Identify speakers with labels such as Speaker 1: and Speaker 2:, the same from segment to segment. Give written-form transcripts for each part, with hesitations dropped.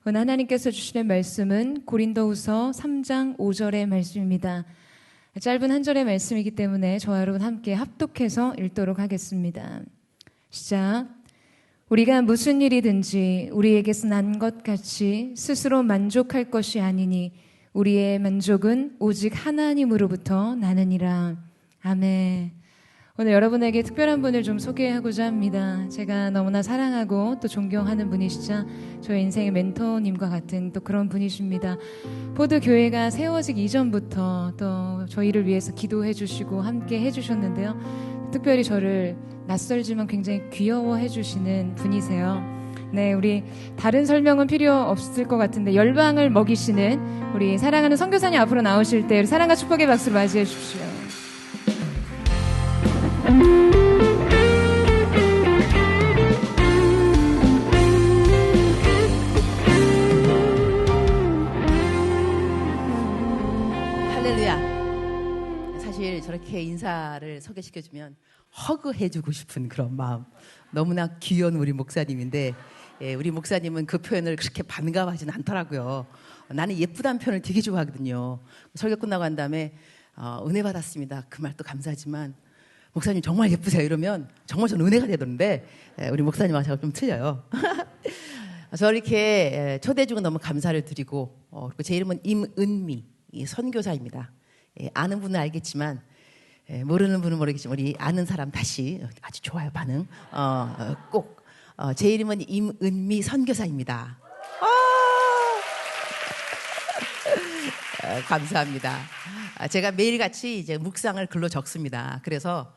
Speaker 1: 오늘 하나님께서 주시는 말씀은 고린도후서 3장 5절의 말씀입니다. 짧은 한 절의 말씀이기 때문에 저와 여러분 함께 합독해서 읽도록 하겠습니다. 시작. 우리가 무슨 일이든지 우리에게서 난 것 같이 스스로 만족할 것이 아니니 우리의 만족은 오직 하나님으로부터 나느니라. 아멘. 오늘 여러분에게 특별한 분을 좀 소개하고자 합니다. 제가 너무나 사랑하고 또 존경하는 분이시자 저의 인생의 멘토님과 같은 또 그런 분이십니다. 포드 교회가 세워지기 이전부터 또 저희를 위해서 기도해 주시고 함께 해 주셨는데요. 특별히 저를 낯설지만 굉장히 귀여워해 주시는 분이세요. 네, 우리 다른 설명은 필요 없을 것 같은데 열방을 먹이시는 우리 사랑하는 선교사님 앞으로 나오실 때 우리 사랑과 축복의 박수로 맞이해 주십시오.
Speaker 2: 할렐루야. 사실 저렇게 인사를 소개시켜주면 허그해주고 싶은 그런 마음. 너무나 귀여운 우리 목사님인데 우리 목사님은 그 표현을 그렇게 반가워하지는 않더라고요. 나는 예쁘다는 표현을 되게 좋아하거든요. 설교 끝나고 한 다음에 은혜 받았습니다. 그 말도 감사하지만 목사님 정말 예쁘세요 이러면 정말 저는 은혜가 되던데 우리 목사님하고 제가 좀 틀려요. 저 이렇게 초대해 주고 너무 감사를 드리고 그리고 제 이름은 임은미 선교사입니다. 아는 분은 알겠지만 모르는 분은 모르겠지만 우리 아는 사람 다시 아주 좋아요 반응. 꼭 제 이름은 임은미 선교사입니다. 감사합니다. 제가 매일같이 이제 묵상을 글로 적습니다. 그래서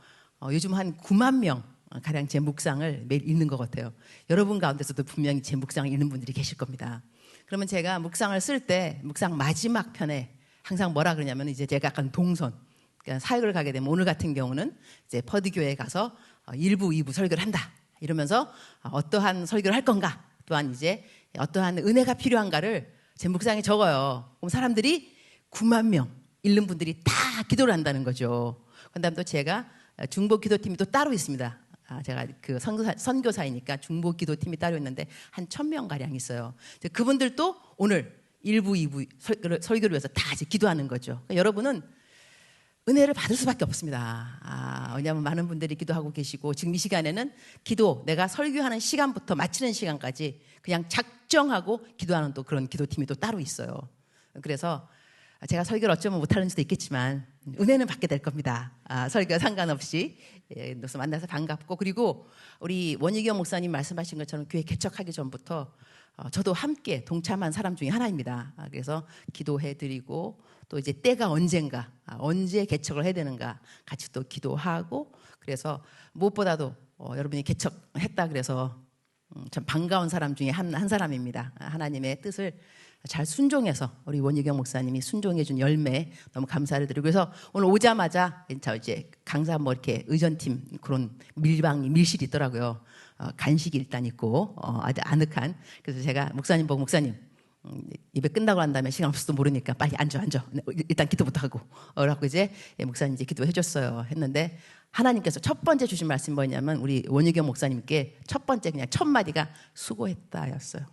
Speaker 2: 요즘 한 9만 명 가량 제 묵상을 매일 읽는 것 같아요. 여러분 가운데서도 분명히 제 묵상을 읽는 분들이 계실 겁니다. 그러면 제가 묵상을 쓸 때 묵상 마지막 편에 항상 뭐라 그러냐면 이제 제가 약간 동선, 그러니까 사역을 가게 되면 오늘 같은 경우는 이제 퍼드 교회에 가서 1부, 2부 설교를 한다. 이러면서 어떠한 설교를 할 건가, 또한 이제 어떠한 은혜가 필요한가를 제 묵상에 적어요. 그럼 사람들이 9만 명 읽는 분들이 다 기도를 한다는 거죠. 그다음 또 제가 중보 기도팀이 또 따로 있습니다. 제가 그 선교사이니까 중보 기도팀이 따로 있는데 한 1,000명 가량 있어요. 그분들도 오늘 1부, 2부 설교를 위해서 다 이제 기도하는 거죠. 그러니까 여러분은 은혜를 받을 수밖에 없습니다. 왜냐하면 많은 분들이 기도하고 계시고 지금 이 시간에는 기도, 내가 설교하는 시간부터 마치는 시간까지 그냥 작정하고 기도하는 또 그런 기도팀이 또 따로 있어요. 그래서 제가 설교를 어쩌면 못하는 수도 있겠지만 은혜는 받게 될 겁니다. 설교 상관없이. 그래서 만나서 반갑고, 그리고 우리 원희경 목사님 말씀하신 것처럼 교회 개척하기 전부터 저도 함께 동참한 사람 중에 하나입니다. 그래서 기도해드리고 또 이제 때가 언젠가, 언제 개척을 해야 되는가 같이 또 기도하고, 그래서 무엇보다도 여러분이 개척했다 그래서 참 반가운 사람 중에 한 사람입니다. 하나님의 뜻을 잘 순종해서 우리 원희경 목사님이 순종해 준 열매 너무 감사를 드리고, 그래서 오늘 오자마자 저 이제 강사 뭐 이렇게 의전팀 그런 밀실이 있더라고요. 간식이 일단 있고 아주 아늑한. 그래서 제가 목사님 보고 목사님 입에 끝나고 난 다음에 시간 없어도 모르니까 빨리 앉아 일단 기도부터 하고 라고 이제 목사님 이제 기도해 줬어요. 했는데 하나님께서 첫 번째 주신 말씀이 뭐냐면 우리 원희경 목사님께 첫 번째 그냥 첫 마디가 수고했다였어요.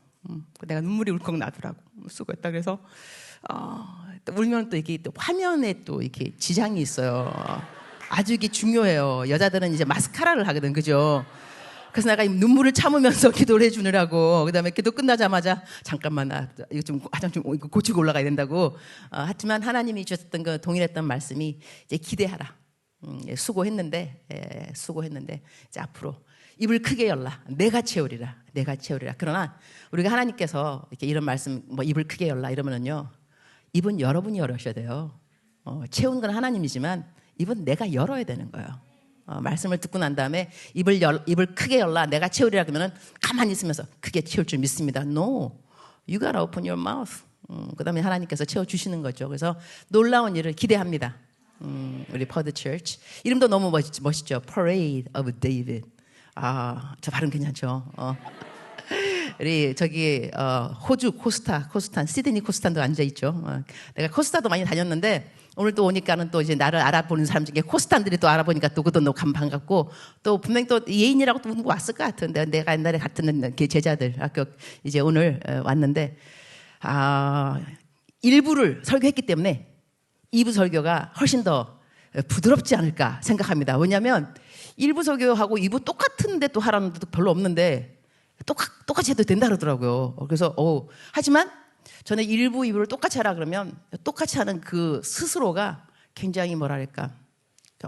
Speaker 2: 내가 눈물이 울컥 나더라고. 수고했다. 그래서 또 울면 또 이게 또 화면에 또 이렇게 지장이 있어요. 아주 이게 중요해요. 여자들은 이제 마스카라를 하거든, 그죠? 그래서 내가 눈물을 참으면서 기도를 해주느라고, 그다음에 기도 끝나자마자 잠깐만 이거 좀 화장 좀 고치고 올라가야 된다고. 하지만 하나님이 주셨던 그 동일했던 말씀이 이제 기대하라. 수고했는데 이제 앞으로 입을 크게 열라. 내가 채우리라. 그러나 우리가 하나님께서 이렇게 이런 말씀, 뭐 입을 크게 열라 이러면은요, 입은 여러분이 열으셔야 돼요. 채운 건 하나님이지만 입은 내가 열어야 되는 거예요. 말씀을 듣고 난 다음에 입을 크게 열라. 내가 채우리라 그러면은 가만히 있으면서 크게 채울 줄 믿습니다. No, you gotta open your mouth. 그다음에 하나님께서 채워 주시는 거죠. 그래서 놀라운 일을 기대합니다. 우리 퍼드 처치 이름도 너무 멋있죠. Parade of David. 저 발음 괜찮죠? 우리 저기 호주 코스탄 시드니 코스탄도 앉아 있죠. 내가 코스타도 많이 다녔는데 오늘 또 오니까는 또 이제 나를 알아보는 사람 중에 코스탄들이 또 알아보니까 또 그것도 너무 반갑고 또 분명히 또 예인이라고 또 누구 왔을 것 같은데 내가 옛날에 같은 제자들 학교 이제 오늘 왔는데 일부를 설교했기 때문에 2부 설교가 훨씬 더 부드럽지 않을까 생각합니다. 왜냐하면 1부 설교하고 2부 똑같은데 또 하라는 데도 별로 없는데 똑같이 해도 된다 그러더라고요. 그래서 하지만 저는 1부, 2부를 똑같이 하라 그러면 똑같이 하는 그 스스로가 굉장히 뭐랄까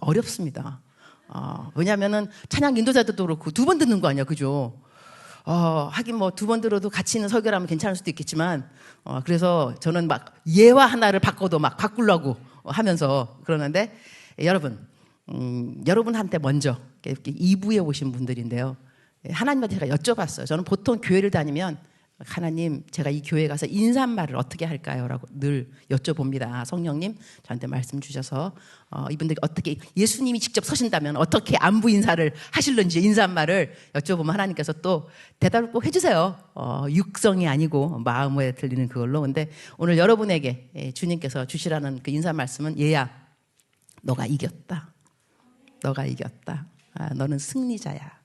Speaker 2: 어렵습니다. 왜냐하면은 찬양 인도자들도 그렇고 2번 듣는 거 아니야, 그죠? 하긴 뭐 2번 들어도 같이 있는 설교라면 괜찮을 수도 있겠지만 그래서 저는 막 예와 하나를 바꿔도 막 바꾸려고 하면서 그러는데 여러분 여러분한테 먼저 이렇게 2부에 오신 분들인데요. 하나님한테 제가 여쭤봤어요. 저는 보통 교회를 다니면 하나님 제가 이 교회에 가서 인사말을 어떻게 할까요? 라고 늘 여쭤봅니다. 성령님 저한테 말씀 주셔서 이분들이 어떻게 예수님이 직접 서신다면 어떻게 안부 인사를 하실는지 인사말을 여쭤보면 하나님께서 또 대답을 꼭 해주세요. 육성이 아니고 마음에 들리는 그걸로. 근데 오늘 여러분에게 주님께서 주시라는 그 인사 말씀은 얘야 너가 이겼다. 너가 이겼다. 너는 승리자야.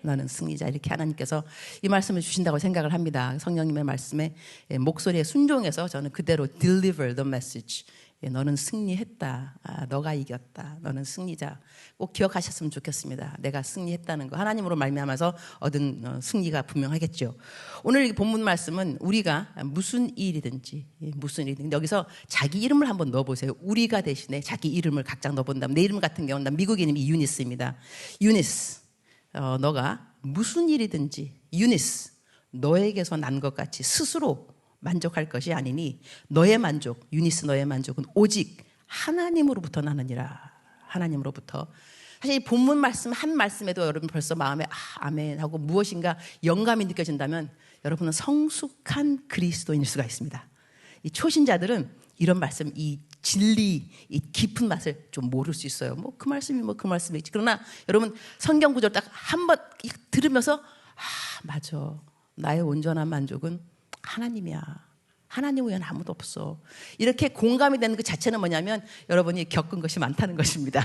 Speaker 2: 너는 승리자. 이렇게 하나님께서 이 말씀을 주신다고 생각을 합니다. 성령님의 말씀에 목소리에 순종해서 저는 그대로 deliver the message. 너는 승리했다. 너가 이겼다. 너는 승리자. 꼭 기억하셨으면 좋겠습니다. 내가 승리했다는 거. 하나님으로 말미암아서 얻은 승리가 분명하겠죠. 오늘 이 본문 말씀은 우리가 무슨 일이든지 여기서 자기 이름을 한번 넣어보세요. 우리가 대신에 자기 이름을 각자 넣어본다면 내 이름 같은 경우는 미국 이름이 유니스입니다. 유니스. 너가 무슨 일이든지 유니스 너에게서 난 것 같이 스스로 만족할 것이 아니니 너의 만족 유니스 너의 만족은 오직 하나님으로부터 나느니라. 하나님으로부터. 사실 이 본문 말씀 한 말씀에도 여러분 벌써 마음에 아멘 하고 무엇인가 영감이 느껴진다면 여러분은 성숙한 그리스도인일 수가 있습니다. 이 초신자들은 이런 말씀 이 진리, 이 깊은 맛을 좀 모를 수 있어요. 뭐 그 말씀이 그 말씀이지. 그러나 여러분 성경 구절 딱 한 번 들으면서 맞아. 나의 온전한 만족은 하나님이야. 하나님 외에는 아무도 없어. 이렇게 공감이 되는 그 자체는 뭐냐면 여러분이 겪은 것이 많다는 것입니다.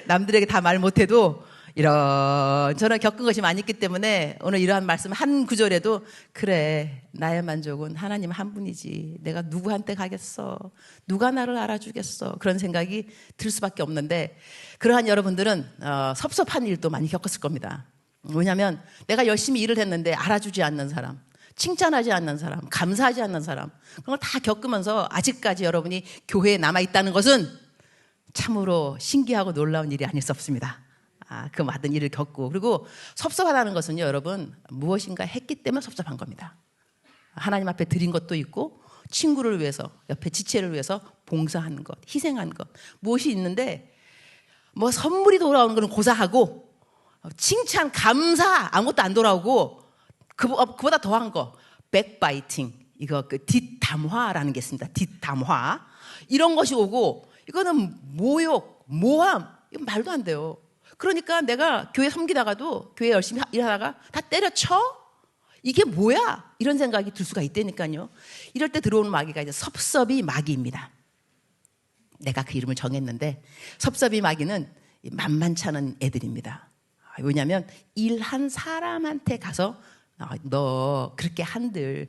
Speaker 2: 남들에게 다 말 못해도 이런저런 겪은 것이 많이 있기 때문에 오늘 이러한 말씀 한 구절에도 그래 나의 만족은 하나님 한 분이지 내가 누구한테 가겠어 누가 나를 알아주겠어 그런 생각이 들 수밖에 없는데 그러한 여러분들은 섭섭한 일도 많이 겪었을 겁니다. 왜냐하면 내가 열심히 일을 했는데 알아주지 않는 사람 칭찬하지 않는 사람 감사하지 않는 사람 그런 걸 다 겪으면서 아직까지 여러분이 교회에 남아있다는 것은 참으로 신기하고 놀라운 일이 아닐 수 없습니다. 그 많은 일을 겪고 그리고 섭섭하다는 것은요 여러분 무엇인가 했기 때문에 섭섭한 겁니다. 하나님 앞에 드린 것도 있고 친구를 위해서 옆에 지체를 위해서 봉사한 것 희생한 것 무엇이 있는데 뭐 선물이 돌아오는 것은 고사하고 칭찬 감사 아무것도 안 돌아오고 그보다 더한 거 백바이팅 이거 그 뒷담화라는 게 있습니다. 뒷담화 이런 것이 오고 이거는 모욕 모함 이건 말도 안 돼요. 그러니까 내가 교회 섬기다가도 교회 열심히 일하다가 다 때려쳐? 이게 뭐야? 이런 생각이 들 수가 있다니까요. 이럴 때 들어오는 마귀가 이제 섭섭이 마귀입니다. 내가 그 이름을 정했는데 섭섭이 마귀는 만만치 않은 애들입니다. 왜냐하면 일한 사람한테 가서 너 그렇게 한들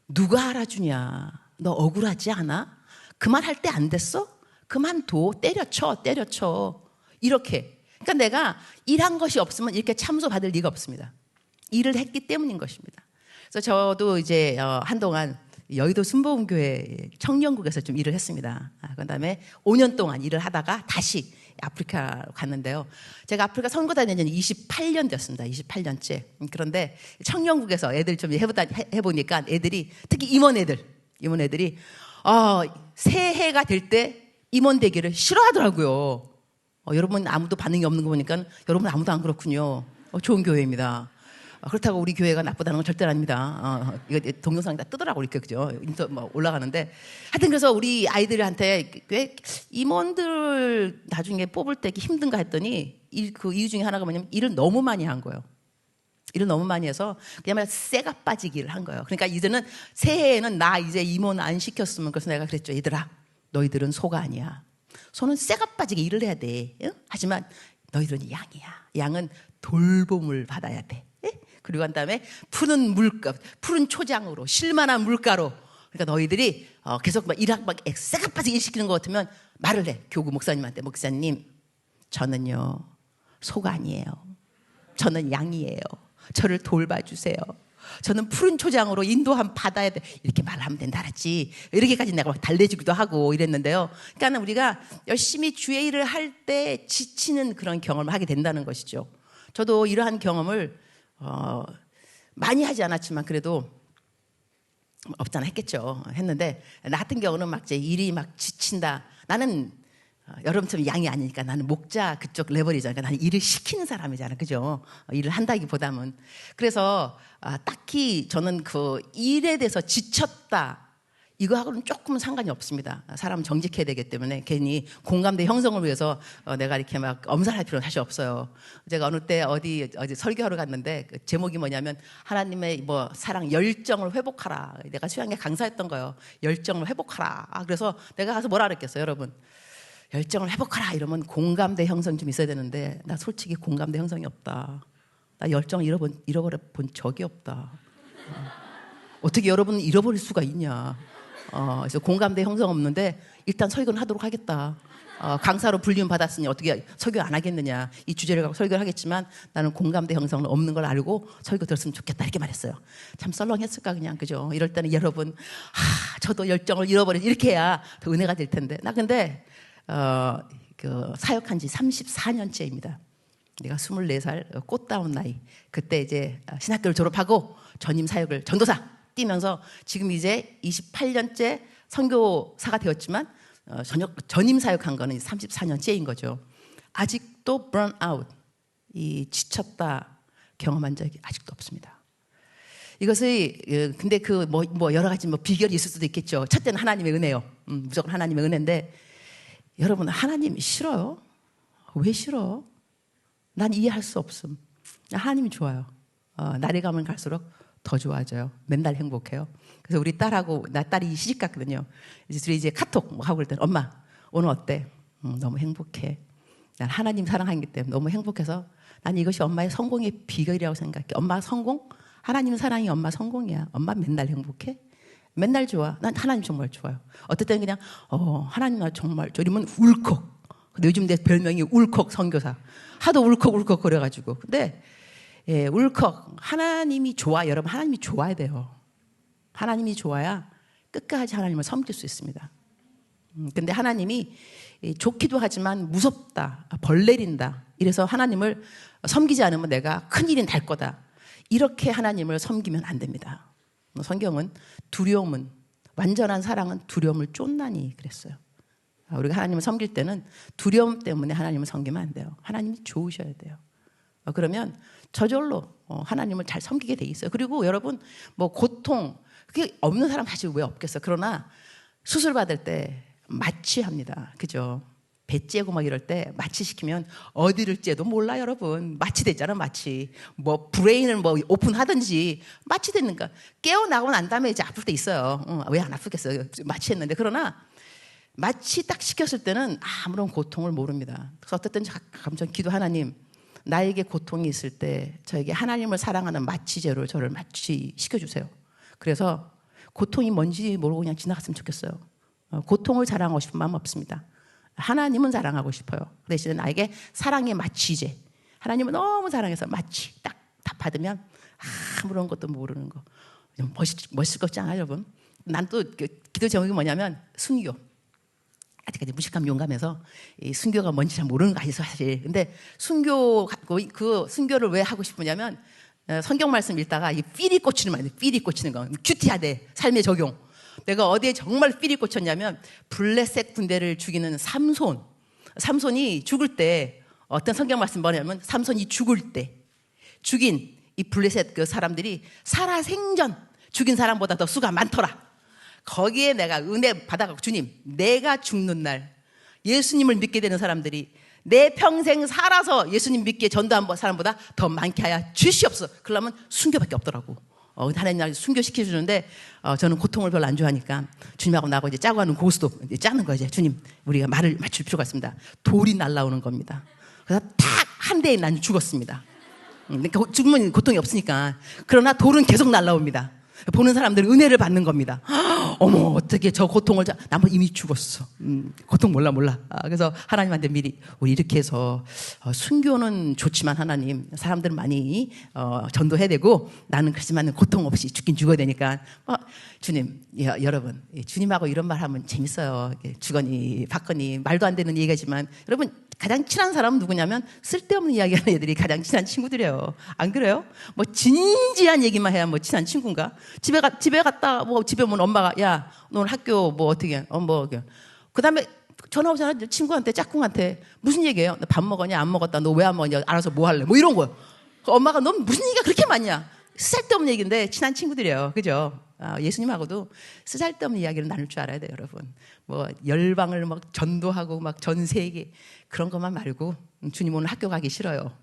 Speaker 2: 누가 알아주냐? 너 억울하지 않아? 그만할 때 안 됐어? 그만둬. 때려쳐. 이렇게 그러니까 내가 일한 것이 없으면 이렇게 참소받을 리가 없습니다. 일을 했기 때문인 것입니다. 그래서 저도 이제 한동안 여의도 순복음교회 청년국에서 좀 일을 했습니다. 그다음에 5년 동안 일을 하다가 다시 아프리카로 갔는데요. 제가 아프리카 선거 다닌 지는 28년 됐습니다. 28년째. 그런데 청년국에서 애들 좀 해보니까 애들이 특히 임원애들이 새해가 될 때 임원 되기를 싫어하더라고요. 여러분 아무도 반응이 없는 거 보니까 여러분 아무도 안 그렇군요. 좋은 교회입니다. 그렇다고 우리 교회가 나쁘다는 건 절대 아닙니다. 이거 동영상에 다 뜨더라고 이렇게 그죠? 인터 올라가는데 하여튼 그래서 우리 아이들한테 왜 임원들 나중에 뽑을 때 힘든가 했더니 그 이유 중에 하나가 뭐냐면 일을 너무 많이 한 거예요. 일을 너무 많이 해서 그냥 쇠가 빠지기를 한 거예요. 그러니까 이제는 새해에는 나 이제 임원 안 시켰으면 그래서 내가 그랬죠. 얘들아 너희들은 소가 아니야. 소는 쇠가 빠지게 일을 해야 돼. 응? 하지만 너희들은 양이야. 양은 돌봄을 받아야 돼. 그리고 한 다음에 푸른 물가, 푸른 초장으로 실만한 물가로. 그러니까 너희들이 계속 막 일하고 막 쇠가 빠지게 일 시키는 것 같으면 말을 해. 교구 목사님한테, 목사님, 저는요 소가 아니에요. 저는 양이에요. 저를 돌봐주세요. 저는 푸른 초장으로 인도함 받아야 돼. 이렇게 말하면 된다 알았지. 이렇게까지 내가 막 달래주기도 하고 이랬는데요. 그러니까 우리가 열심히 주의 일을 할 때 지치는 그런 경험을 하게 된다는 것이죠. 저도 이러한 경험을 많이 하지 않았지만 그래도 없잖아 했겠죠. 했는데 나 같은 경우는 막 이제 일이 막 지친다. 나는 여러분처럼 양이 아니니까 나는 목자 그쪽 레벨이잖아. 나는 일을 시키는 사람이잖아, 그죠? 일을 한다기보다는. 그래서 딱히 저는 그 일에 대해서 지쳤다 이거하고는 조금은 상관이 없습니다. 사람은 정직해야 되기 때문에 괜히 공감대 형성을 위해서 내가 이렇게 막 엄살할 필요는 사실 없어요. 제가 어느 때 어디 설교하러 갔는데 그 제목이 뭐냐면 하나님의 뭐 사랑 열정을 회복하라. 내가 수양회 강사했던 거예요. 열정을 회복하라. 그래서 내가 가서 뭐라 그랬겠어요, 여러분? 열정을 회복하라 이러면 공감대 형성 좀 있어야 되는데 나 솔직히 공감대 형성이 없다. 나 열정을 잃어버려 본 적이 없다. 어떻게 여러분은 잃어버릴 수가 있냐. 그래서 공감대 형성 없는데 일단 설교는 하도록 하겠다. 강사로 불리움 받았으니 어떻게 설교 안 하겠느냐. 이 주제를 갖고 설교를 하겠지만 나는 공감대 형성은 없는 걸 알고 설교 들었으면 좋겠다 이렇게 말했어요. 참 썰렁했을까 그냥, 그죠? 이럴 때는 여러분 저도 열정을 잃어버린 이렇게 해야 더 은혜가 될 텐데. 나 근데 그 사역한 지 34년째입니다. 내가 24살 꽃다운 나이. 그때 이제 신학교를 졸업하고 전임 사역을 전도사 뛰면서 지금 이제 28년째 선교사가 되었지만 전임 사역한 거는 34년째인 거죠. 아직도 burnout, 이 지쳤다 경험한 적이 아직도 없습니다. 이것이 근데 그 뭐 여러 가지 뭐 비결이 있을 수도 있겠죠. 첫째는 하나님의 은혜요. 무조건 하나님의 은혜인데 여러분 하나님이 싫어요? 왜 싫어? 난 이해할 수 없음. 하나님이 좋아요. 날이 가면 갈수록 더 좋아져요. 맨날 행복해요. 그래서 우리 딸하고 나 딸이 시집 갔거든요. 이제 둘이 이제 카톡 뭐 하고 그럴 때 엄마 오늘 어때? 너무 행복해. 난 하나님 사랑하기 때문에 너무 행복해서 난 이것이 엄마의 성공의 비결이라고 생각해. 엄마 성공? 하나님 사랑이 엄마 성공이야. 엄마 맨날 행복해? 맨날 좋아. 난 하나님 정말 좋아요. 어떨 때는 그냥 하나님 나 정말 좋아. 이러면 울컥. 근데 요즘 내 별명이 울컥 선교사. 하도 울컥 거려가지고. 근데 울컥. 하나님이 좋아. 여러분 하나님이 좋아야 돼요. 하나님이 좋아야 끝까지 하나님을 섬길 수 있습니다. 근데 하나님이 좋기도 하지만 무섭다. 벌 내린다. 이래서 하나님을 섬기지 않으면 내가 큰일이 날 거다. 이렇게 하나님을 섬기면 안 됩니다. 성경은 두려움은 완전한 사랑은 두려움을 쫓나니 그랬어요. 우리가 하나님을 섬길 때는 두려움 때문에 하나님을 섬기면 안 돼요. 하나님이 좋으셔야 돼요. 그러면 저절로 하나님을 잘 섬기게 돼 있어요. 그리고 여러분 뭐 고통 그게 없는 사람 사실 왜 없겠어요. 그러나 수술 받을 때 마취합니다. 그죠? 배 째고 막 이럴 때 마취시키면 어디를 째도 몰라 여러분. 마취됐잖아 마취. 뭐 브레인을 뭐 오픈하든지 마취됐는가. 깨어나고 난 다음에 이제 아플 때 있어요. 왜 안 아프겠어요. 마취했는데. 그러나 마취 딱 시켰을 때는 아무런 고통을 모릅니다. 그래서 어떨 때는 가끔 전 기도 하나님 나에게 고통이 있을 때 저에게 하나님을 사랑하는 마취제로 저를 마취시켜주세요. 그래서 고통이 뭔지 모르고 그냥 지나갔으면 좋겠어요. 고통을 자랑하고 싶은 마음 없습니다. 하나님은 사랑하고 싶어요. 그 대신에 나에게 사랑의 마취제. 하나님은 너무 사랑해서 마취 딱 받으면 아무런 것도 모르는 거. 멋있을 것 같지 않아요, 여러분? 난 또 기도 제목이 뭐냐면 순교. 아직까지 무식함 용감해서 이 순교가 뭔지 잘 모르는 거 아니죠, 사실. 근데 순교 갖고 그 순교를 왜 하고 싶으냐면 성경 말씀 읽다가 이 삘이 꽂히는 말이에요. 삘이 꽂히는 거. 큐티하대 삶의 적용. 내가 어디에 정말 삘이 꽂혔냐면 블레셋 군대를 죽이는 삼손이 죽을 때 어떤 성경 말씀 뭐냐면 삼손이 죽을 때 죽인 이 블레셋 그 사람들이 살아생전 죽인 사람보다 더 수가 많더라. 거기에 내가 은혜 받아갖고 주님 내가 죽는 날 예수님을 믿게 되는 사람들이 내 평생 살아서 예수님 믿기에 전도한 사람보다 더 많게 하여 주시옵소서. 그러려면 순교밖에 없더라고. 하나님 나를 순교시켜 주는데 저는 고통을 별로 안 좋아하니까 주님하고 나하고 이제 짜고 하는 고스톱 이제 짜는 거예요. 이제 주님 우리가 말을 맞출 필요가 있습니다. 돌이 날라오는 겁니다. 그래서 탁 한 대에 난 죽었습니다. 그러니까 죽으면 고통이 없으니까. 그러나 돌은 계속 날라옵니다. 보는 사람들은 은혜를 받는 겁니다. 어머 어떻게 저 고통을 나는 이미 죽었어. 고통 몰라. 그래서 하나님한테 미리 우리 이렇게 해서 순교는 좋지만 하나님 사람들은 많이 전도해야 되고 나는 그렇지만 고통 없이 죽긴 죽어야 되니까 주님 여러분 주님하고 이런 말 하면 재밌어요. 주거니 받거니 말도 안 되는 얘기지만 여러분 가장 친한 사람은 누구냐면 쓸데없는 이야기하는 애들이 가장 친한 친구들이에요. 안 그래요? 뭐 진지한 얘기만 해야 뭐 친한 친구인가? 집에 갔다 뭐 집에 오면 엄마가 야, 너 오늘 학교 뭐 어떻게 해? 그다음에 전화 오잖아. 친구한테 짝꿍한테 무슨 얘기예요? 너 밥 먹었냐? 안 먹었다. 너 왜 안 먹었냐? 알아서 뭐 할래? 뭐 이런 거요. 엄마가 넌 무슨 얘기가 그렇게 많냐? 쓸데없는 얘기인데 친한 친구들이에요. 그죠? 예수님하고도 쓸데없는 이야기를 나눌 줄 알아야 돼요, 여러분. 뭐 열방을 막 전도하고 막 전 세계 그런 것만 말고 주님 오늘 학교 가기 싫어요.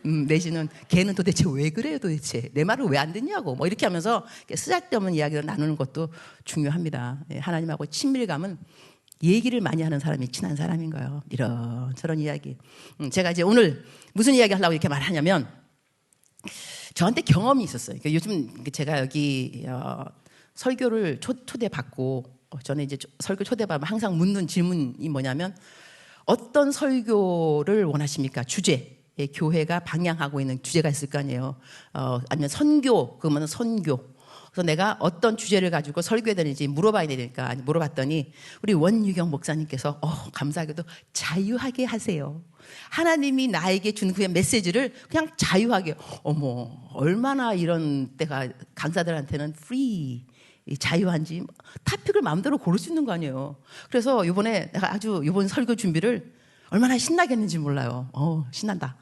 Speaker 2: 내지는 걔는 도대체 왜 그래요 도대체 내 말을 왜 안 듣냐고 뭐 이렇게 하면서 쓸데없는 이야기를 나누는 것도 중요합니다. 하나님하고 친밀감은 얘기를 많이 하는 사람이 친한 사람인 거예요. 이런저런 이야기. 제가 이제 오늘 무슨 이야기 하려고 이렇게 말하냐면 저한테 경험이 있었어요. 그러니까 요즘 제가 여기 설교를 초대받고 저는 이제 설교 초대받으면 항상 묻는 질문이 뭐냐면 어떤 설교를 원하십니까? 주제. 교회가 방향하고 있는 주제가 있을 거 아니에요. 아니면 선교, 그러면 선교. 그래서 내가 어떤 주제를 가지고 설교해야 되는지 물어봐야 되니까 물어봤더니 우리 원유경 목사님께서 감사하게도 자유하게 하세요. 하나님이 나에게 준 그 메시지를 그냥 자유하게. 어머 얼마나 이런 때가 강사들한테는 프리 자유한지 토픽을 마음대로 고를 수 있는 거 아니에요. 그래서 이번에 내가 아주 이번 설교 준비를 얼마나 신나겠는지 몰라요. 신난다.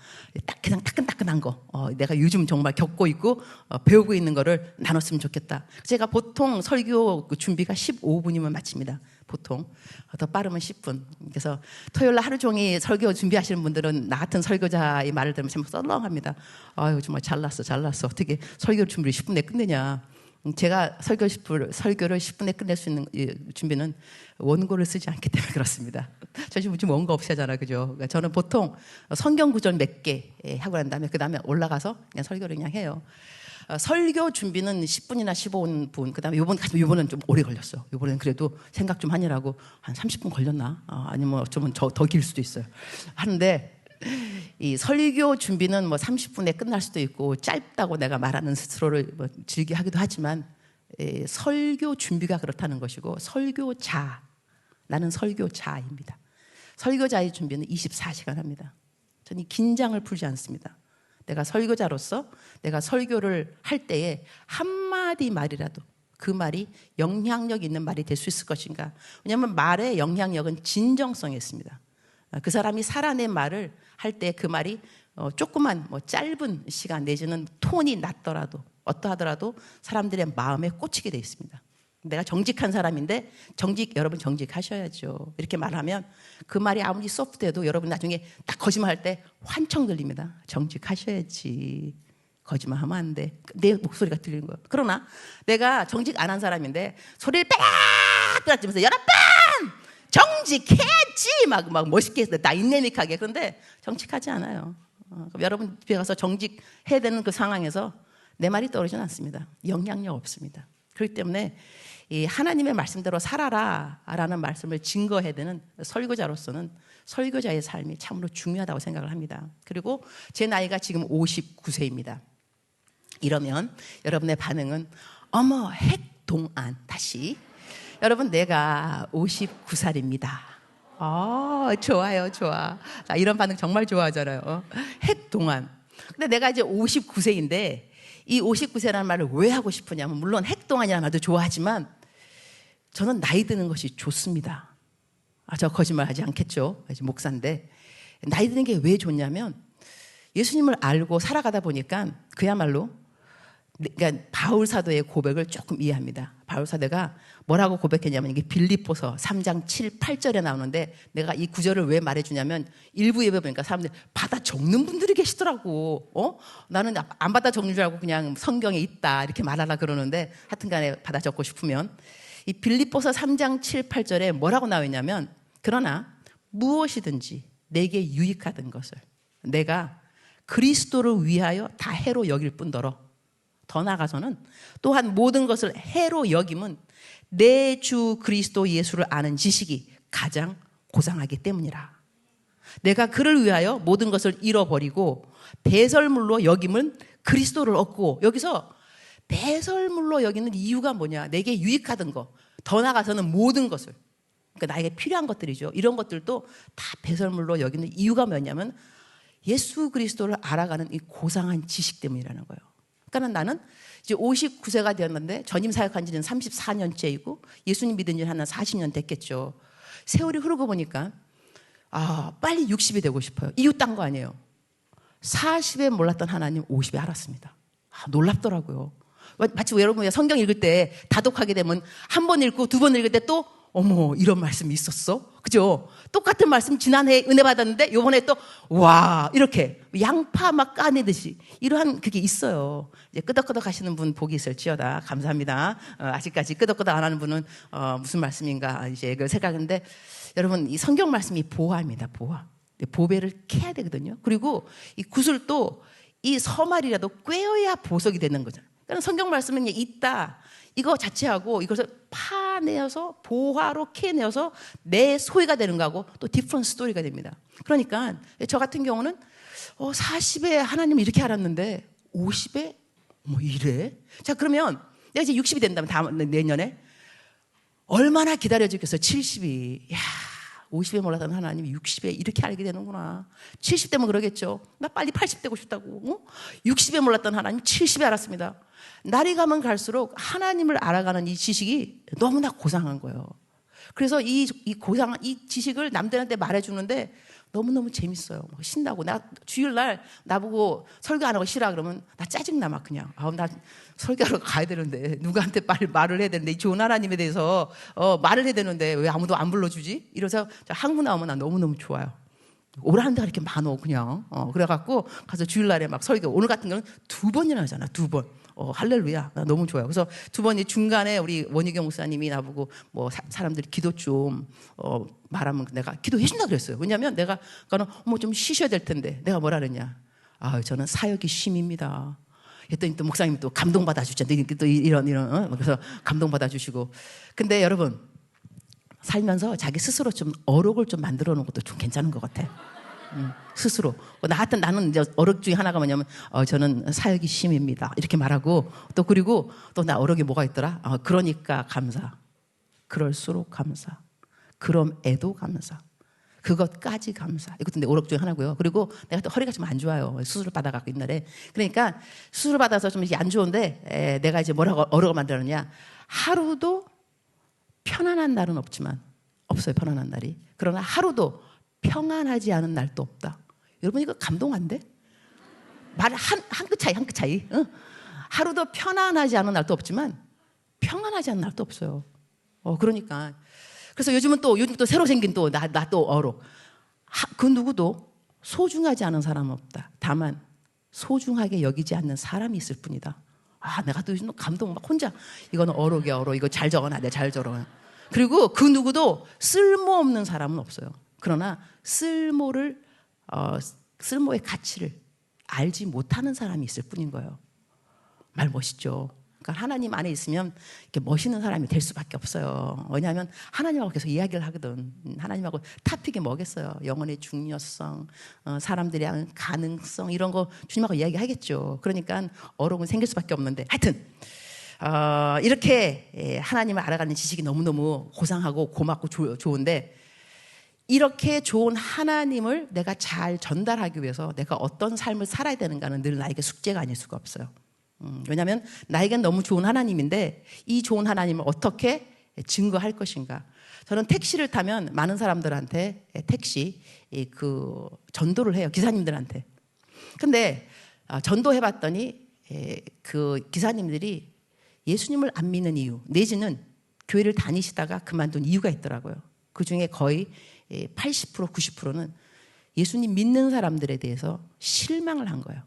Speaker 2: 그냥 따끈따끈한 거. 내가 요즘 정말 겪고 있고 배우고 있는 거를 나눴으면 좋겠다. 제가 보통 설교 준비가 15분이면 마칩니다. 보통. 더 빠르면 10분. 그래서 토요일 날 하루 종일 설교 준비하시는 분들은 나 같은 설교자의 말을 들으면 참 썰렁합니다. 아유 정말 잘났어. 어떻게 설교 준비를 10분에 끝내냐. 제가 설교를 10분에 끝낼 수 있는 준비는 원고를 쓰지 않기 때문에 그렇습니다. 저 지금 원고 없이 하잖아요. 그죠? 그러니까 저는 보통 성경 구절 몇 개 하고 난 다음에 그 다음에 올라가서 그냥 설교를 그냥 해요. 설교 준비는 10분이나 15분. 그 다음에 요번은 좀 오래 걸렸어. 요번엔 그래도 생각 좀 하느라고 한 30분 걸렸나? 아니면 어쩌면 더 길 수도 있어요. 하는데 이 설교 준비는 뭐 30분에 끝날 수도 있고 짧다고 내가 말하는 스스로를 뭐 즐겨 하기도 하지만 설교 준비가 그렇다는 것이고 나는 설교자입니다. 설교자의 준비는 24시간 합니다. 저는 긴장을 풀지 않습니다. 내가 설교자로서 내가 설교를 할 때에 한마디 말이라도 그 말이 영향력 있는 말이 될 수 있을 것인가. 왜냐하면 말의 영향력은 진정성이 있습니다. 그 사람이 살아낸 말을 할 때 그 말이 조그만 뭐 짧은 시간 내지는 톤이 낮더라도 어떠하더라도 사람들의 마음에 꽂히게 돼 있습니다. 내가 정직한 사람인데 여러분 정직하셔야죠. 이렇게 말하면 그 말이 아무리 소프트해도 여러분 나중에 딱 거짓말할 때 환청 들립니다. 정직하셔야지. 거짓말하면 안 돼. 내 목소리가 들리는 거예요. 그러나 내가 정직 안 한 사람인데 소리를 빽빽 지면서 여러분 정직해야지 막 멋있게 해서 다이내믹하게. 그런데 정직하지 않아요. 그럼 여러분 집에 가서 정직해야 되는 그 상황에서 내 말이 떠오르지는 않습니다. 영향력 없습니다. 그렇기 때문에 이 하나님의 말씀대로 살아라라는 말씀을 증거해야 되는 설교자로서는 설교자의 삶이 참으로 중요하다고 생각을 합니다. 그리고 제 나이가 지금 59세입니다. 이러면 여러분의 반응은 어머 핵동안 다시 여러분 내가 59살입니다. 좋아요. 이런 반응 정말 좋아하잖아요. 핵동안. 근데 내가 이제 59세인데 이 59세라는 말을 왜 하고 싶으냐면 물론 핵동안이라는 말도 좋아하지만 저는 나이 드는 것이 좋습니다. 저 거짓말하지 않겠죠. 목사인데 나이 드는 게 왜 좋냐면 예수님을 알고 살아가다 보니까 그야말로 그러니까 바울 사도의 고백을 조금 이해합니다. 바울 사도가 뭐라고 고백했냐면 이게 빌립보서 3장 7, 8절에 나오는데 내가 이 구절을 왜 말해주냐면 일부 예배 보니까 사람들이 받아 적는 분들이 계시더라고. 나는 안 받아 적는 줄 알고 그냥 성경에 있다 이렇게 말하라 그러는데 하여튼 간에 받아 적고 싶으면 이 빌립보서 3장 7, 8절에 뭐라고 나와 있냐면 그러나 무엇이든지 내게 유익하던 것을 내가 그리스도를 위하여 다 해로 여길 뿐더러 더 나아가서는 또한 모든 것을 해로 여김은 내 주 그리스도 예수를 아는 지식이 가장 고상하기 때문이라. 내가 그를 위하여 모든 것을 잃어버리고 배설물로 여김은 그리스도를 얻고, 여기서 배설물로 여기는 이유가 뭐냐? 내게 유익하던 거, 더 나아가서는 모든 것을, 그러니까 나에게 필요한 것들이죠. 이런 것들도 다 배설물로 여기는 이유가 뭐냐면 예수 그리스도를 알아가는 이 고상한 지식 때문이라는 거예요. 그러니까 나는 이제 59세가 되었는데 전임 사역한 지는 34년째이고 예수님 믿은 지는 한 40년 됐겠죠. 세월이 흐르고 보니까 빨리 60이 되고 싶어요. 이유 딴 거 아니에요. 40에 몰랐던 하나님 50에 알았습니다. 놀랍더라고요. 마치 여러분 성경 읽을 때 다독하게 되면 한 번 읽고 두 번 읽을 때 또 어머 이런 말씀이 있었어? 그죠? 똑같은 말씀 지난해 은혜 받았는데 요번에 또 와 이렇게 양파 막 까내듯이 이러한 그게 있어요. 이제 끄덕끄덕 하시는 분 복이 있을지어다. 감사합니다. 아직까지 끄덕끄덕 안 하는 분은 무슨 말씀인가 이제 그 생각인데 여러분 이 성경 말씀이 보화입니다. 보화. 보배를 캐야 되거든요. 그리고 이 구슬도 이 서말이라도 꿰어야 보석이 되는 거잖아요. 그러니까 성경 말씀은 그냥 있다. 이거 자체하고 이것을 파내어서 보화로 캐내어서 내 소유가 되는 거하고 또 디퍼런트 스토리가 됩니다. 그러니까 저 같은 경우는 40에 하나님을 이렇게 알았는데 50에 이래? 자 그러면 내가 이제 60이 된다면 다음 내년에 얼마나 기다려지겠어? 70이. 야 50에 몰랐던 하나님이 60에 이렇게 알게 되는구나. 70대면 그러겠죠. 나 빨리 80 되고 싶다고. 60에 몰랐던 하나님 70에 알았습니다. 날이 가면 갈수록 하나님을 알아가는 이 지식이 너무나 고상한 거예요. 그래서 이 고상한 이 지식을 남들한테 말해주는데 너무너무 재밌어요. 신나고. 나 주일날 나보고 설교 안 하고 쉬라 그러면 나 짜증나 막 그냥. 나 설교하러 가야 되는데 누구한테 빨리 말을 해야 되는데 이 좋은 하나님에 대해서 말을 해야 되는데 왜 아무도 안 불러주지? 이래서 한국 나오면 나 너무너무 좋아요. 오라는 데가 이렇게 많어 그냥. 그래갖고 가서 주일날에 막 설교. 오늘 같은 경우는 2번이나 하잖아. 2번. 할렐루야. 나 너무 좋아요. 그래서 2번이 중간에 우리 원희경 목사님이 나보고 뭐 사람들이 기도 좀 말하면 내가 기도해 준다 그랬어요. 왜냐하면 내가 좀 쉬셔야 될 텐데 내가 뭐라 그랬냐. 저는 사역이 쉼입니다. 했더니 또 목사님이 또 감동받아 주셨는데 또 이런 그래서 감동받아 주시고. 근데 여러분 살면서 자기 스스로 좀 어록을 좀 만들어 놓은 것도 좀 괜찮은 것 같아. 스스로. 하여튼 나는 이제 어록 중에 하나가 뭐냐면 저는 사역이 심입니다. 이렇게 말하고 또 그리고 또 나 어록이 뭐가 있더라? 그러니까 감사. 그럴수록 감사. 그럼에도 감사. 그것까지 감사. 이것도 내 어록 중에 하나고요. 그리고 내가 또 허리가 좀 안 좋아요. 수술을 받아갖고 옛날에. 그러니까 수술을 받아서 좀 안 좋은데 내가 이제 뭐라고 어록을 만들었느냐. 하루도 편안한 날은 없지만 없어요. 편안한 날이. 그러나 하루도 평안하지 않은 날도 없다. 여러분 이거 감동 안 돼? 말 한 끗 차이 한 끗 차이. 하루도 편안하지 않은 날도 없지만 평안하지 않은 날도 없어요. 그러니까 그래서 요즘 또 새로 생긴 또 나 또 어록. 그 누구도 소중하지 않은 사람은 없다. 다만 소중하게 여기지 않는 사람이 있을 뿐이다. 내가 또 요즘 감동 막 혼자 이거는 어록이야 어록. 이거 잘 적어놔. 내가 잘 적어놔. 그리고 그 누구도 쓸모없는 사람은 없어요. 그러나 쓸모의 가치를 알지 못하는 사람이 있을 뿐인 거예요. 말 멋있죠. 그러니까 하나님 안에 있으면 이렇게 멋있는 사람이 될 수밖에 없어요. 왜냐하면 하나님하고 계속 이야기를 하거든. 하나님하고 토픽이 뭐겠어요. 영혼의 중요성, 사람들이 하는 가능성 이런 거 주님하고 이야기하겠죠. 그러니까 어록은 생길 수밖에 없는데 하여튼 이렇게 하나님을 알아가는 지식이 너무너무 고상하고 고맙고 좋은데 이렇게 좋은 하나님을 내가 잘 전달하기 위해서 내가 어떤 삶을 살아야 되는가는 늘 나에게 숙제가 아닐 수가 없어요. 왜냐하면 나에겐 너무 좋은 하나님인데 이 좋은 하나님을 어떻게 증거할 것인가. 저는 택시를 타면 많은 사람들한테 택시 전도를 해요. 기사님들한테. 근데 전도해봤더니 그 기사님들이 예수님을 안 믿는 이유 내지는 교회를 다니시다가 그만둔 이유가 있더라고요. 그 중에 거의 80% 90%는 예수님 믿는 사람들에 대해서 실망을 한 거예요.